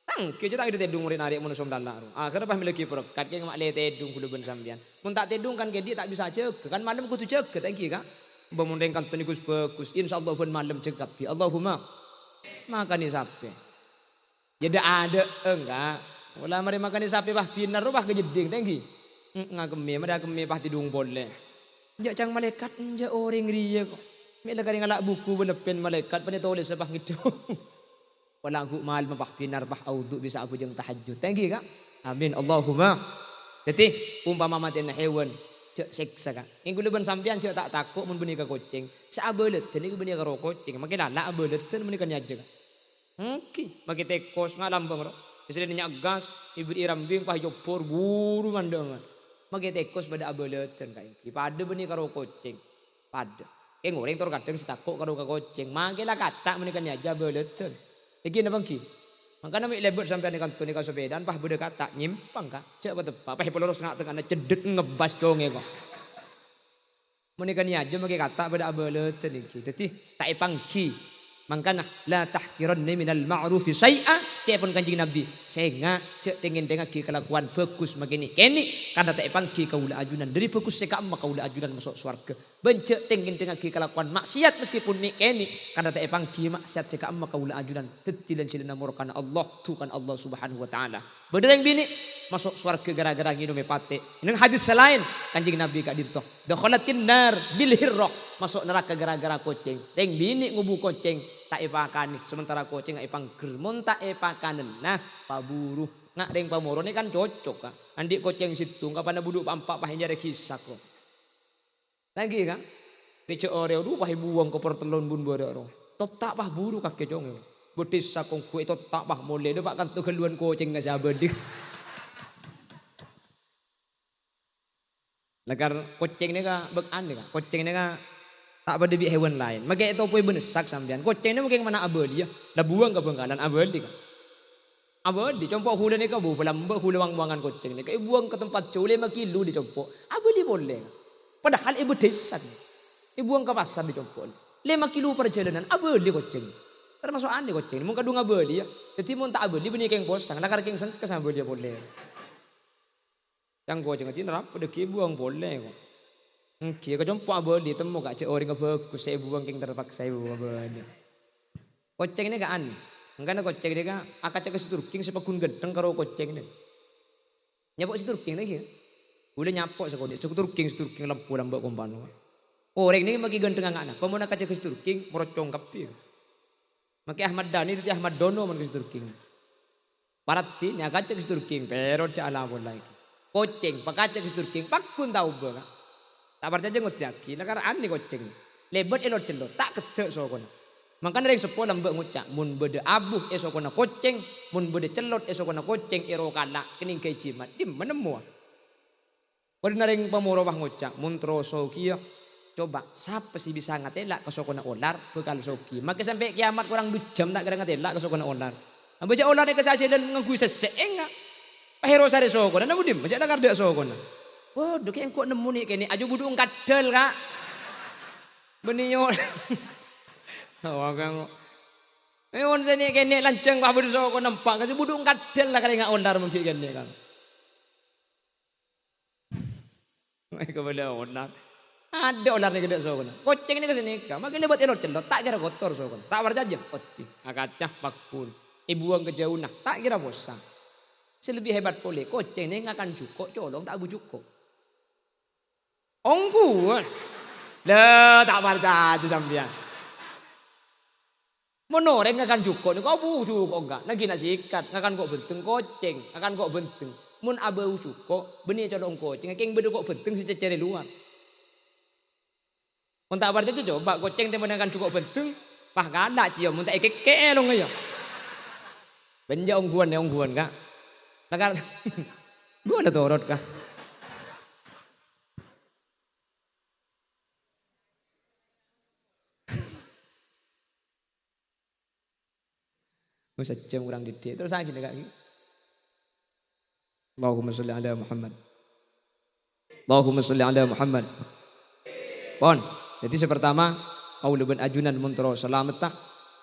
Tang ke tak itu tedung murid narik manusia dalar. Akhirnya pas miliki perekat keng mak le tedung boleh bersampean. Mun tak tedung kan ke dia tak bisa jaga. Kan malam kudu jaga tangki kak. Bamundeng kan tunikus bagus. Insyaallah pun malam cegap. Allahumma. Makani sampai. Jadi ada enggak. Wala mari makan sapi pah pinar pah kejeding tengki. Ngakeme mada keme pah tidung boleh. Jak cang malaikat nja orang riya kok. Mila kari ngalak buku benepen malaikat pane tulis pah gitu. Wala aku mal pah pinar pah audu bisa aku jeung tahajud. Tengki kak. Amin Allahumma. Jadi umpama mati hewan cek seksa kak. Ing kula ben sampean cek tak takut mun benih ka kucing. Saabelet teni benih ka kucing. Makin lala abelet ten menika nyaja. Oke, bagi tekos ngalambang ro. Istilahnya gas, ibu irambing pah jopor buru mandangan. Mage tekos pada abeleuten kayak iki. Pada benih karo kucing. Pada. Ngoreng tor kadang setakok karo ka kucing. Mage lah kata menika nyaja abeleuten. Iki na bangki. Mangkana mi lebet sampean di kantor ni ka sepedan pah bede kata nyimpang ka. Cek apa tepa pah pelurus ngak tengah cedet ngebas donge kok. Menika nyaja mage kata pada abeleuten iki. Dadi tak epangki. Mangkana la tahkiranni minal ma'rufi syai'a cepun kanjing Nabi sehingga cek tengin dengaki kelakuan bagus magini keni karena tak pangki kaula ajunan dari bagus seka amma kaula ajunan masuk surga bencek tengin dengaki kelakuan maksiat meskipun ni keni karena tak pangki maksiat seka amma kaula ajunan tetilan cilana murkana Allah tukan Allah Subhanahu wa taala berdereng bini masuk surga gara-gara nginum pate ini hadis selain kanjing Nabi kak dintoh dakhalatin nar bil hirrah masuk neraka gara-gara kucing deng bini ngubu kucing tak epakan sementara kucing nggak epang germon tak epakanen nah paburu nggak deng pamoro ini kan cocok kak andi kucing situ nggak pada buduk pampak pahin jari kisah kok lagi kak dice oreo duh pahin buang ke pertelon bun borero totak pah buru kak kecong Betis sakong kue itu tak bah boleh dia bahkan tu keluan kucing nggak sabar dia. Lagar kucing ni ka bekan ni ka. Kucing ni ka tak pada bi hewan lain. Maka itu pun benesak sampean. Kucing ni mungkin mana abadi ya. Dah buang ke bengkalan abadi ka. Abadi compok hula ni ka bu pelamba hula wang-wangan kucing ni. Ka buang ke tempat cule makilu di compok. Abadi boleh. Padahal ibu desak. Buang ke pasar di compok. 5 kilo perjalanan abadi kucing. Termasuk aneh kucing. Mun kadung abadi ya. Jadi mun tak abadi benih keng posang. Nakar keng sen kesambel dia boleh. Yang kucing itu nerap pada buang boleh kok. Kia kau jumpa abadi temu kak cek orang kebagus saya buang keng terpaksa buang abadi. Kucing ini gak aneh. Karena kucing ini kan akak cek keseturking sepakun gedeng karo kucing ini. Nyapok seturking lagi. Boleh nyapok sekolah. Seturking lampu lambak kompano. Orang ini maki ganteng anak. Pemuda kaca keseturking merocong kapi. Maki Ahmad Dhani itu Ahmad Dono man keseturking. Parati ni akak cek keseturking pero cak ala bola lagi. Kucing pakaca keseturking pakun tahu ba. Tak percaya jengut yaki. Lakar aneh kucing. Lebat elot celot tak ketek sokona. Maka dari sepuluh lambak ngucak mun bede abuh esokona kucing, mun bede celot esokona kucing ero kala kening kei cimat dim menemu. Ordinaring pamorowah ngucak mun troso kia coba siapa sih bisa ngatela ke sokona olar bekal soki. Maka sampai kiamat kurang 2 jam tak kira ngatela ke sokona olar. Baca olar ni kesajian ngagui sesek enggak. Pahero sare sokona namu dim baca lakar dak sokona. Waduh kayak kok nemu nih kene aju budung kadal kak. Beniyo. Awakang. On sini kene lanceng pak budung sokona nampak aju budung kadal lah kali ngak olar mesti kene kan. Kepada olar. Ada olar ni gede sokona. Kucing ni kesini kah? Makin lebat elot celot tak kira kotor sokona. Tak berjajah. Oti. Akacah pakun. Ibuang ke jauh nah. Tak kira bosan. Selebih hebat boleh. Kucing ni ngakan cukup. Colong tak abu cukup. Ongguan. Dah tak berjajah sampean. Menoreng ngakan cukup ni. Kau abu cukup enggak? Lagi nasi ikat. Ngakan kok benteng kucing. Ngakan kok benteng. Mun abu cukup. Benih colong kucing. Keng bedu kok benteng si cecere luar. Mun tak berjaya coba kucing temen akan cukup benteng. Pah galak cio. Mun tak ikek long ayo. Benja ongguan ya ongguan kak. Takar. Gua ada torot kak. Masa jam kurang didik. Terus lagi nih kak. Allahumma sholli ala Muhammad. Allahumma sholli ala Muhammad. Pon. Jadi sepertama kau leben ajunan muntro selamat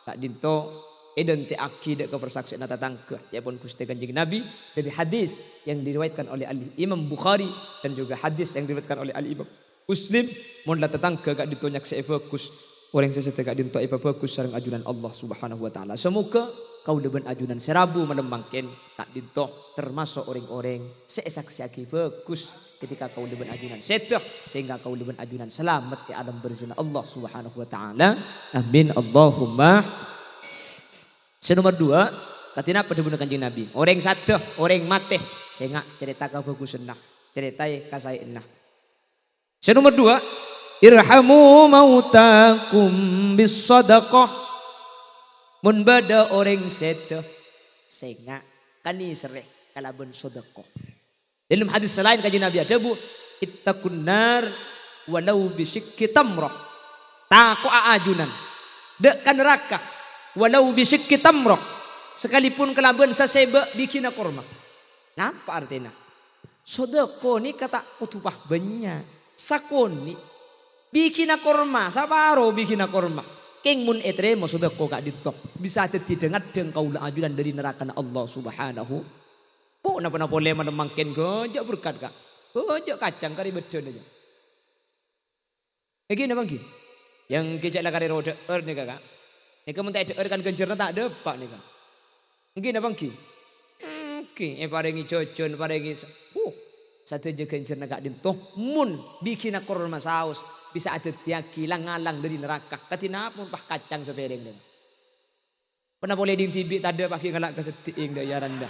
tak dinto identik akidah kepersaksian tatangke ya pun Gusti Kanjeng Nabi dari hadis yang diriwayatkan oleh Imam Bukhari dan juga hadis yang diriwayatkan oleh Imam Muslim mun la tatangke gak ditonyak sefokus orang sesete gak dinto ipa fokus sareng ajunan Allah Subhanahu wa taala. Semoga kau leben ajunan serabu menembangken tak dinto termasuk orang-orang sesaksi fokus ketika kau leben ajunan setuh sehingga kau leben ajunan selamat di alam berzina Allah Subhanahu wa taala. Amin Allahumma. Senomor 2 katina pada bunuh Kanjeng Nabi. Orang satuh, orang mate sehingga cerita ka bagus enah, ceritai ka saya enah. Senomor 2 irhamu mautakum bis sadaqah. Mun bada orang setuh sehingga kani sereh kalaban sedekah. Dalam hadis lain Kanjeng Nabi ada bu, ittaqun nar walau bisyikki tamrah. Taku ajunan. Dek kan neraka walau bisyikki tamrah. Sekalipun kelaban saseba bikina korma. Napa artinya? Sedekah ni kata utupah banyak. Sakoni bikina korma, saparo bikina korma. Keng mun etre mo sedekah gak ditok. Bisa teti dengar deng kaula ajunan dari neraka Allah Subhanahu. Oh, napa boleh menemangkin gojak berkat kak, gojak kacang kari bedon aja. Lagi napa lagi? Yang kecak lah kari roda nih kak. Nih kamu tak ada kan gencerna tak ada pak nih kak. Lagi napa lagi? Oke, parengi cocon parengi. Satu je gencerna kak dintoh mun bikin akor masaus bisa ada tiaki ngalang dari neraka. Katina pun pah kacang sepereng deh. Pernah boleh dintibi tak ada pakai ngalak keseting dah ya randa.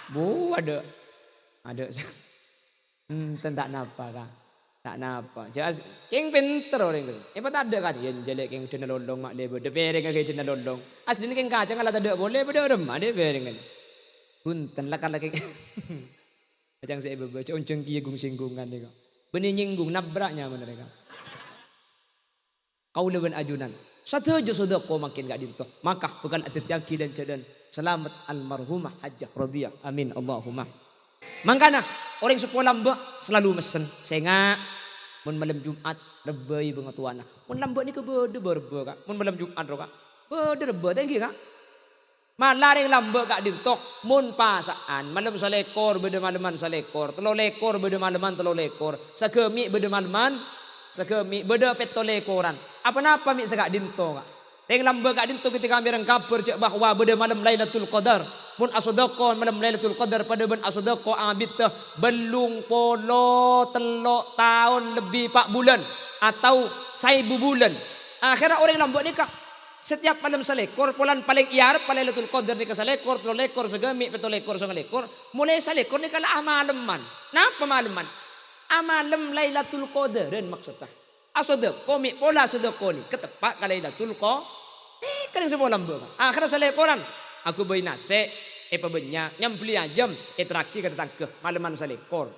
Bu ada tentang apa kak? Tak napa. Jas king pinter orang tu. Apa tak ada kan? Yang jelek king jena lolong mak lebe. De bereng ke jena lolong. Asli ni king kacang ala tak ada boleh pada remah de bereng kan. Punten lah kalau king. Macam saya baca unceng kia gung singgungan ni kau. Benih nyinggung nabraknya mana mereka. Kau leben ajunan. Satu je sudah kau makin gak dintoh. Maka bukan atit yaki dan cadan. Selamat almarhumah hajjah radiyah. Amin Allahumma. Mangkana orang sekolah mbak selalu mesen. Sengak. Mun malam Jumat rebai bengatuana. Mun lambat ni ke berde berbe kak. Mun malam Jumat kak. Berde rebe tengki kak. Malah yang lambat kak dintoh. Mun pasaan malam salekor berde malaman salekor. Telur lekor berde malaman telur lekor. Sakemi berde malaman. Sakemi berde petolekoran. Apa-apa mi segak dinto kak. Yang lambat kak dinto ketika kami rengkapur cek bahwa berde malam Lailatul Qadar. Mun asodako malam Lailatul Qadar pada ben asodako abid teh belung polo telok tahun lebih 4 bulan atau 1000 bulan. Akhirnya orang lambat ni kak setiap malam salekor bulan paling iar paling Lailatul Qadar ni ke salekor telok lekor segemi betul lekor lekor mulai salekor ni kala amaleman. Napa maleman? Amalem Lailatul Qadar dan maksudnya asodako mi pola asodako ni ketepat ka Lailatul Qadar. Kan semua lambat. Akhirnya salekoran aku beri nasi, pebenya, nyampli ajam, terakhir kata tangke, malaman salekor.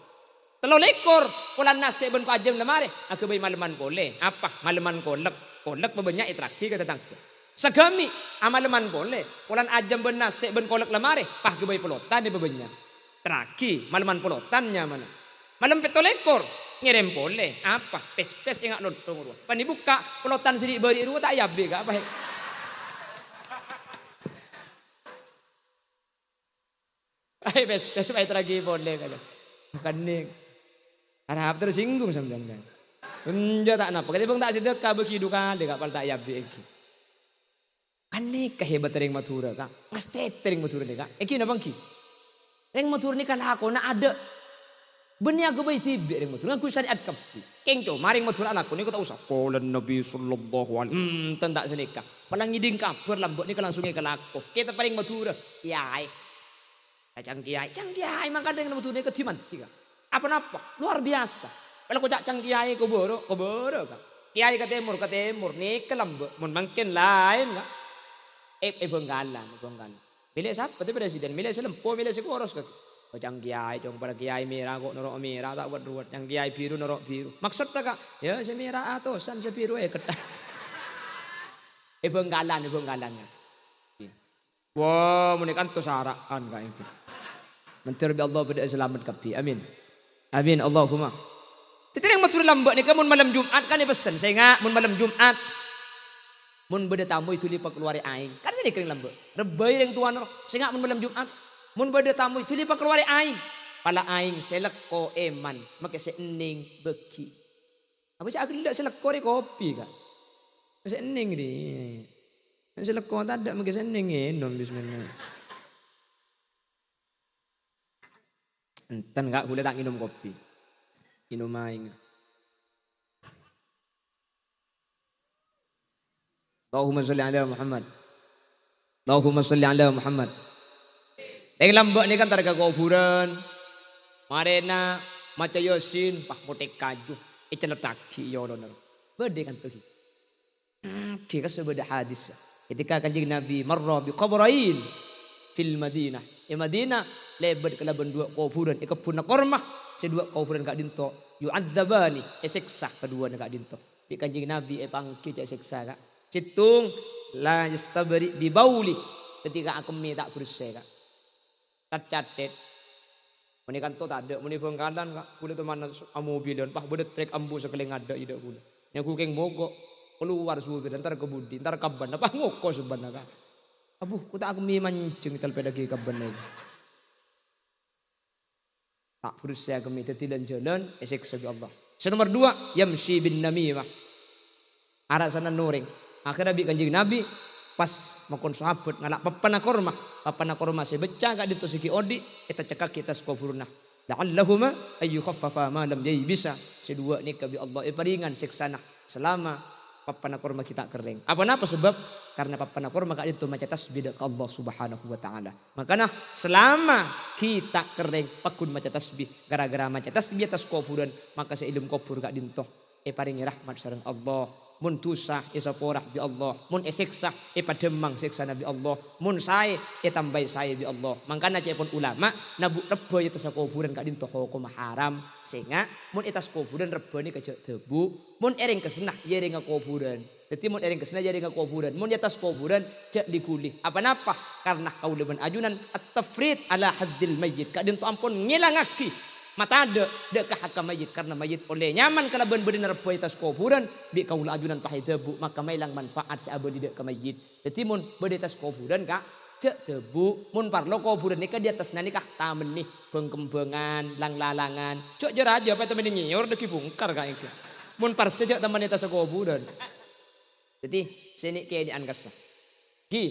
Telur lekor, polan nasi ben pajam lemari, aku beri malaman kole. Apa? Malaman kolek, kolek pebenya, terakhir kata tangke. Segami, amalaman kole, polan ajam ben nasi ben kolek lemari, pah aku beri pelotan di pebenya. Terakhir, malaman pelotannya mana? Malam petolekor, ngirim kole. Apa? Pes-pes ingat lontong ruah. Pan dibuka, pelotan sidik beri ruah tak yabe kak apa? Besok ayat lagi boleh kan. Bukan ni. Harap tersinggung sebenarnya. Enja tak napa. Kata bang tak sedekah begitu kali kak pal tak yabi eki. Kan ni kehebat ring matura kak. Pasti ring matura ni kak. Eki na bangki. Ring matura ni kalau aku nak ada. Beni aku bayi tiba ring matura. Aku syariat kapi. Keng tu maring matura aku ni kau tak usah. Qolan Nabi sallallahu alaihi. Tak senikah. Palang ngiding kabar lambat ni kalau langsung ke laku. Kita paling matura. Yai. Cang kiai maka ada yang betul dia ketiman tiga. Apa-apa luar biasa. Kalau kau cang kiai kau boro kan. Kiai ke timur ni ke lembut. Mun makin lain kan. Benggalan. Milik siapa tu presiden? Milik selempo, milik sekoros ke. Kau cang kiai, cang pada kiai merah kok norok merah tak buat ruwet. Yang kiai biru norok biru. Maksud tak kak? Ya si merah atau san si biru ketah. Benggalan. Wah, menekan tu saraan kak itu. Menteri Allah pada selamat kapi. Amin. Amin Allahumma. Tetapi yang matur lambat ni kan mun malam Jumat kan dia pesan. Saya ingat mun malam Jumat mun beda tamu itu lipat keluar aing. Kan sini kering lambat. Rebai yang tuan roh. Saya ingat mun malam Jumat mun beda tamu itu lipat keluar aing. Pala aing seleko eman make seening beki. Apa cak aku tidak seleko di kopi kan. Seening di. Seleko tak ada make seening enom bismillah. Enten enggak boleh tak minum kopi. Minum aing. Allahumma sholli ala Muhammad. Allahumma sholli ala Muhammad. Yang lambak ni kan targa kuburan. Marena maca Yasin pah motek kaju. Celetaki ya Allah. Bede kan tuh. Kita sebeda hadis. Ketika kanjeng Nabi marra bi qabrain fil Madinah. Madinah lebar ke laban dua kuburan ikapun kormah sedua kuburan kak dinto yu'adzabani siksa kedua kak dinto di kanjeng Nabi pangki cak siksa kak citung la yastabri bi bauli ketika aku tak bersih kak catet muni kanto tak ada muni bengkalan kak kulit mana mobilan pah bedet trek ambu sekeleng ada ida kulit yang kukeng mogok keluar suwi ntar kebudi ntar kaban apa ngoko sebenarnya kak abuh ku tak aku mancing talpedagi kaban lagi. Tak berusaha kami tidak jalan esek sebi Allah. Nomor 2 yamshi bin namimah. Arah sana nuring. Akhirnya bi kanjeng Nabi pas makon sahabat ngalak papana korma sebecah gak ditusiki odi kita cekak kita sekofurna. La'allahuma ayu khaffafa ma lam bisa. Sedua ni kabi Allah paringan siksana selama papana korma kita kering. Apa sebab? Karena papana korma kak itu macam tasbih ke Allah Subhanahu wa taala. Makanya selama kita kering pakun macam tasbih gara-gara macam tasbih atas kuburan, maka seilum kubur kak dintoh paringi rahmat sareng Allah. Mun tusah saporah bi Allah, mun siksa pademang siksa nabi Allah, mun sae tambai sae bi Allah. Mangkana cepon ulama nabu rebo atas kuburan kak dintoh hukum haram, sehingga mun atas kuburan rebone kejak debu, mun ering kesenah yering kuburan. Jadi mun ering kesenah yering kuburan, mun atas kuburan jak digulih. Apa-apa karena kau leban ajunan at-tafrid ala haddil mayyit kak dintoh ampun ngilangaki mata ada dekah hakam mayit karena mayit oleh nyaman kalau benar boy tas kuburan bi kaula ajunan pakai debu maka mailang manfaat si abadi dek ke mayit. Jadi mun bede tas kuburan kak cek debu mun parlo kuburan ni ka di atas nani kah tamen nih bengkembengan lang lalangan cok jeraja apa temen nyiur deki bungkar kak itu mun par sejak temen tas kuburan. Jadi sini kayak di angkasa ki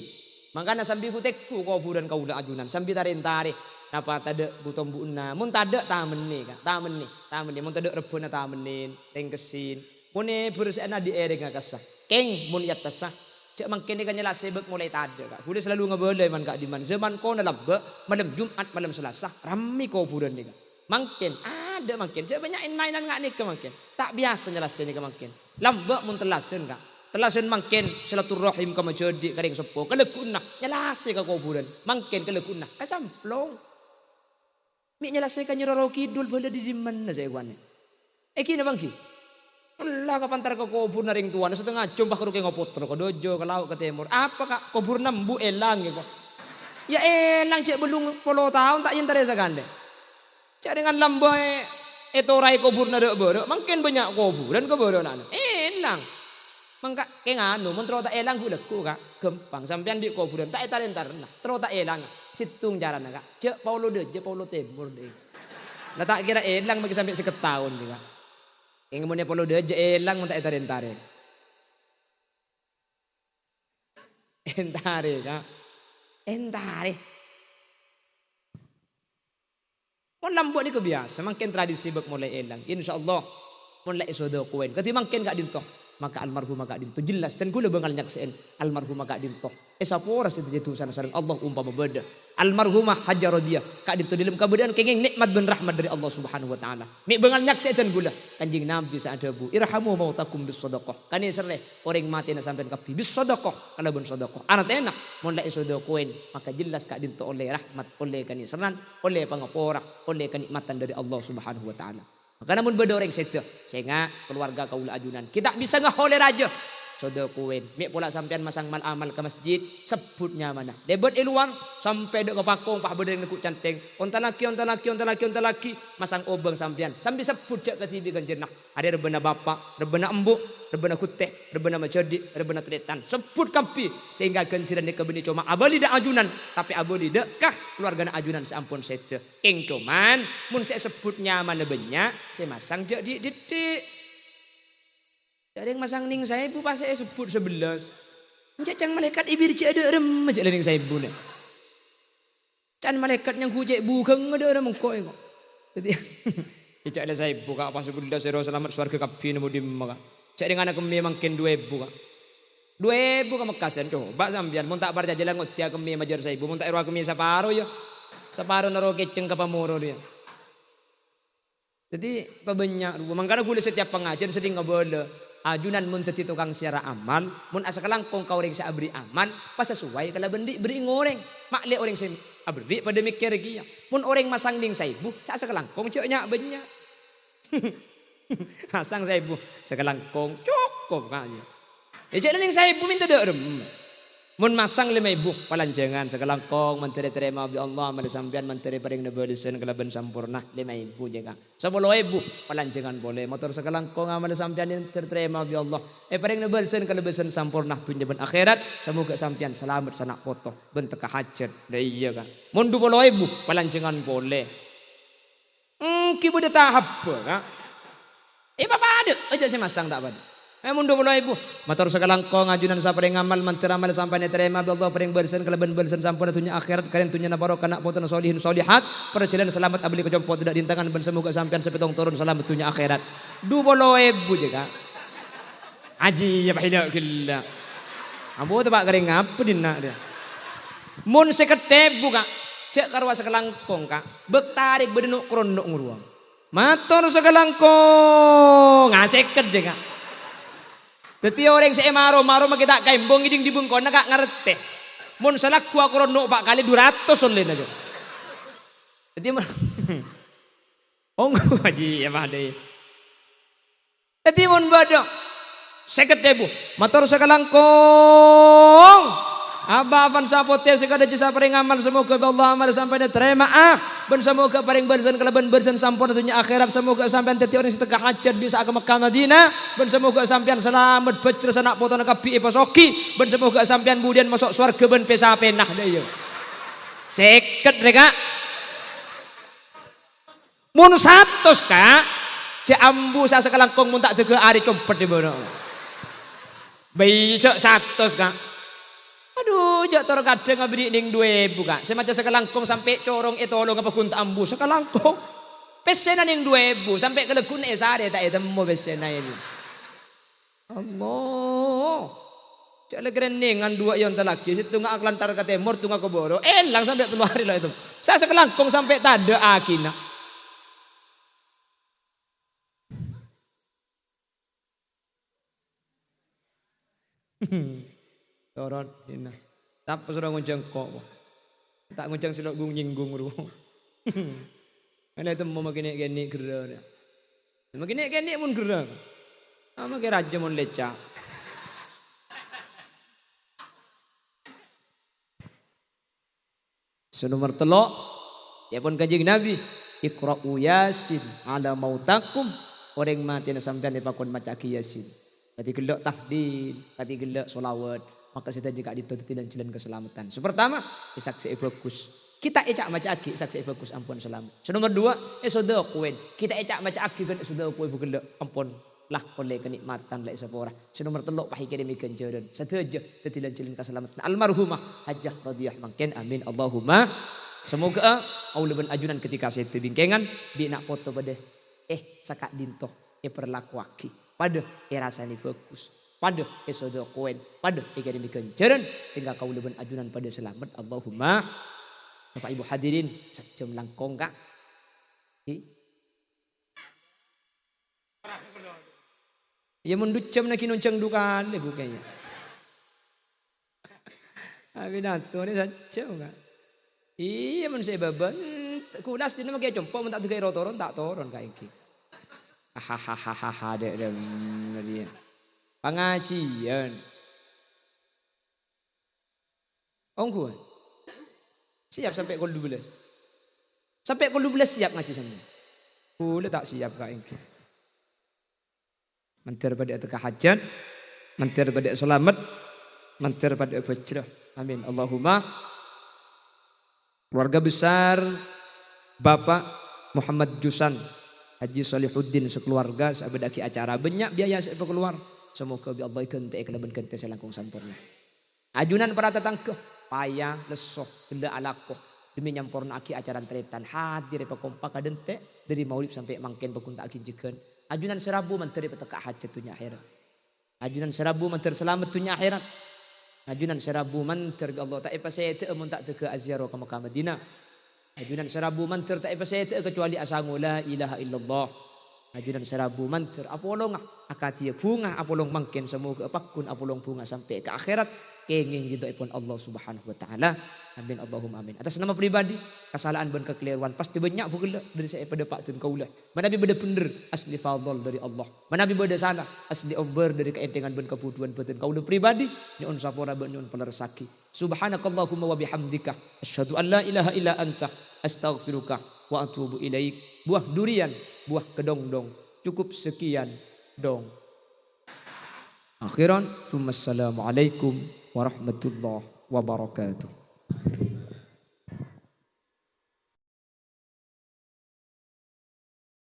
makanya sambil kutekku kuburan kaula ajunan sambil tarik napa tada butom buuna mun tada tamen nih mun tada rebona tamenin rengkesin mun bersana di ereng kasah keng mun yat tasah cek mangkene kan nyela sebek mulai tada kak udah selalu ngebelai man kak diman zaman ko nalabbe malam Jumat malam Selasa rami kuburan nih kak mangken ada mangken cek banyakin mainan ngak nih mangken tak biasa nyelasin nih mangken lambe mun telasen kak telasen mangken silaturahim kama jadi karing sepo kelekunah nyelase ka kuburan mangken kelekunah kacamplong mi nyelesaikan nyeroro kidul boleh di mana saya kuane. Kini bang ki. Allah kapantar ke kubur naring tuan setengah coba ke ngopotro ke dojo ke laut ke timur. Apa kak kubur nambu elang gitu. Ya elang cek belum 10 tahun tak yen teresa gande. Cek dengan lambai etorai kubur nade boro makin banyak kuburan ke boro nana. Elang. Mangka kenganu mun tak elang huleku kak gempang sampean di kuburan tak etalentar nah terus tak elang. Situng jalan kak, cek Paulo Timur deh. Nah tak kira elang bagi sampai seketahun juga. Yang kemudian Paulo de elang minta entare. Entare kak, entare. Mun lambok ni kebiasa, makin tradisi bek mulai elang. Insya Allah mulai isodo kuen. Kati makin gak dintoh. Maka almarhum gak dintoh jelas dan gula bengal nyakseen almarhum gak dintoh. Sapora itu sana sareng Allah umpama beda. Almarhumah Hajar dia kak dintoh dalam keberadaan kenging nikmat dan rahmat dari Allah Subhanahu wa taala. Mi bengal nyakseen gula kanjing Nabi saat debu irhamu mautakum bis sedekah. Kani serle orang mati na sampean kapi bis sedekah kalau ben sedekah. Artinya mun la isodokoen maka jelas kak dintoh oleh rahmat oleh kani senan oleh pangaporak oleh kenikmatan dari Allah Subhanahu wa taala. Maka namun beda orang situ sehingga keluarga kaula ajunan kita bisa ngaholer aja sodokuin mi pula sampean masang mal amal ke masjid sebutnya mana debet iluan sampai dek ke pakong pah bedeng nekuk canteng onta laki masang obeng sampean sambil sebut jak ke tibi ganjenak ada rebena bapak rebena embuk rebena kuteh rebena macedi rebena tretan sebut kampi sehingga ganjiran dek beni cuma abali dak ajunan tapi abali dekah keluarga ajunan seampun sete king cuman mun saya sebutnya mana banyak saya masang jak di didik. Ada yang masang ning saya bu pas saya sebut 11. Cang malaikat ibir cek ada rem cek ning saya bu nih. Can malaikat yang kujek bukan ada rem kok kok. Jadi cek ada saya bu kak pas 11 saya selamat suarga kapi nemu di maka. Cek dengan aku memang ken 2000 kak. 2000 ka mekasan coba sampean mun tak bar jalan ngot dia kemi majar saya bu mun tak ero kemi saparo ya. Saparo naro keceng ka pamoro dia. Jadi pabanyak mangkana gula setiap pengajian sering ngobrol ajunan mun teti tukang siara amal mun asa kalangkong kau orang sa abri aman pas sesuai kalau bendi beri ngoreng makle orang sa abri pada mikir kia mun orang masang ding saibu sa asa kalangkong ceknya banyak masang saibu sekalangkong cukup kaya cek ning saibu minta derem mun masang 5.000 palanjangan sekalangkong menteri terima bi Allah mali sampean menteri paring nebelisen kelaban sampurna 5.000 jaga 10.000 palanjangan boleh motor sekalangkong amal sampean yang terima bi Allah paring nebelisen kelaban sampurna tunjaban akhirat semoga sampean selamat sanak foto bentek hajat da iya kan mun 20.000 palanjangan boleh ki bude tahap kan papa ada aja saya masang tak pada mun 20.000 motor sekalangkong ajunan sa paring amal menteri amal sampai terima bi Allah paring bersen kelaban bersen sampurna tunya akhirat kalian tunya na barokah nak foto solihin solihat perjalanan selamat abli kejompo tidak dintangan ben semoga sampean sepetong turun selamat tunya akhirat 20.000 jaga Haji ya bahila gila. Ambo tu pak kering apa dina dia. Mun seketebu kak. Cek karwa sekelangkong kak. Bektarik berdenuk kerondok nguruang. Mator sekelangkong. Ngaseket je kak. Teti orang seemaro maro kita kaimbong iding dibungkon kak ngerti. Mun salak gua kerondok pak kali 200 oleh aja. Teti Ong haji ya mahde. Teti mun bodoh. Seketebu. Mator sekelangkong. Aba afan sapote sekada jasa paring amal semoga Allah amal sampai diterima ben semoga paring bersen keleban bersen sampun dunia akhirat semoga sampean teti orang setengah hajat bisa ke Mekah Madinah ben semoga sampean selamat becer sanak foto nak kapi posoki ben semoga sampean budian masuk surga ben pesa penah deh yo. Seket reka. Mun 100 kak. Cek ambu sa sekelangkong mun tak tege ari compet di bono. Bayi cek 100 kak. Aduh, jak tor kadang ngabri ning 2000 kak. Semacam sekelangkong sampai corong etolong apa kunta ambu sekelangkong. Pesena ning 2000 sampai kelegun sare tak etemu pesena ini. Allah. Cak legrening ngan dua yon talaki situ ngak aklantar ka timur tu ngak ke boro. Elang sampai 3 hari lah itu. Saya sekelangkong sampai tada akina. Toron ina. Tapa sudah nguncang kok. Tak nguncang silok gung nyinggung ru. Ana itu mau makin gini gerah. Makin gini pun gerah. Ama ke raja mun leca. Senomor telok ya pun kanjeng Nabi Iqra'u Yasin ala mautakum orang mati na sampean dipakon maca Yasin. Kati gelak tahlil, kati gelak solawat, maka kita juga ditututi dan jalan keselamatan. Pertama, saksi fokus. Kita ecak maca aki, saksi fokus ampun selamat. Nomor 2, sudah kuen. Kita ecak maca aki kan sudah kuen gelak ampun lah oleh kenikmatan lah sepora. Nomor 3, pahi kene mikan jalan. Setuju dan jalan keselamatan. Almarhumah Hajjah radhiyah mangken amin Allahumma. Semoga Allah ben ajunan ketika saya bingkengan bi nak foto pada sakak dintoh perlaku aki. Pada rasani fokus, pada esodo koen, pada ikademi kenceran sehingga kau lebih ajunan pada selamat. Allahumma. Bapak Ibu hadirin sejam langkong kak. Ya mundut jam nak kinuncang dukan ibu kayaknya. Abinato ni sejam kak. Iya mun saya baban kulas di nama kayak jompo mun tak tiga rotoron tak toron kayak iki. Hahaha dek dia pengajian ongku siap sampai kul 12 siap ngaji sama boleh tak siap kak ini mentir pada teka hajat mentir pada selamat mentir pada fajrah amin Allahumma. Keluarga besar Bapak Muhammad Jusan Haji Solihuddin sekeluarga sabedaki acara banyak biaya saya keluar. Semoga Allah kente kelaban kente selangkung sampurna. Ajunan para tetangga payah lesoh genda alakoh demi nyamporna aki acara tretan hadir pa kompak kadente dari maulid sampai mangken pekunta aki jeken. Ajunan serabu menteri peteka hajat dunya akhirat. Ajunan serabu menteri selamat dunya akhirat. Ajunan serabu menteri Allah tak epasete mun tak teke aziarah ke Mekah Madinah. Ajunan serabu manter tak epasete kecuali asangu la ilaha illallah. Ajunan serabu manter apolong akatia bunga apolong mangken semoga apakun apolong bunga sampai ke akhirat kenging gitu ipun Allah Subhanahu wa taala. Amin Allahumma amin. Atas nama pribadi kesalahan dan kekeliruan pasti banyak pula dari saya pada Pak Tun kaulah. Manabi beda bener asli fadl dari Allah. Manabi beda salah asli over dari keentengan dan kebutuhan batin kaulah pribadi nyun sapora ben nyun pelersaki. Subhanakallahumma wa bihamdika asyhadu an la ilaha illa anta astaghfiruka wa atubu ilaik. Buah durian, buah kedong-dong. Cukup sekian dong. Akhiran, assalamualaikum warahmatullahi wabarakatuh.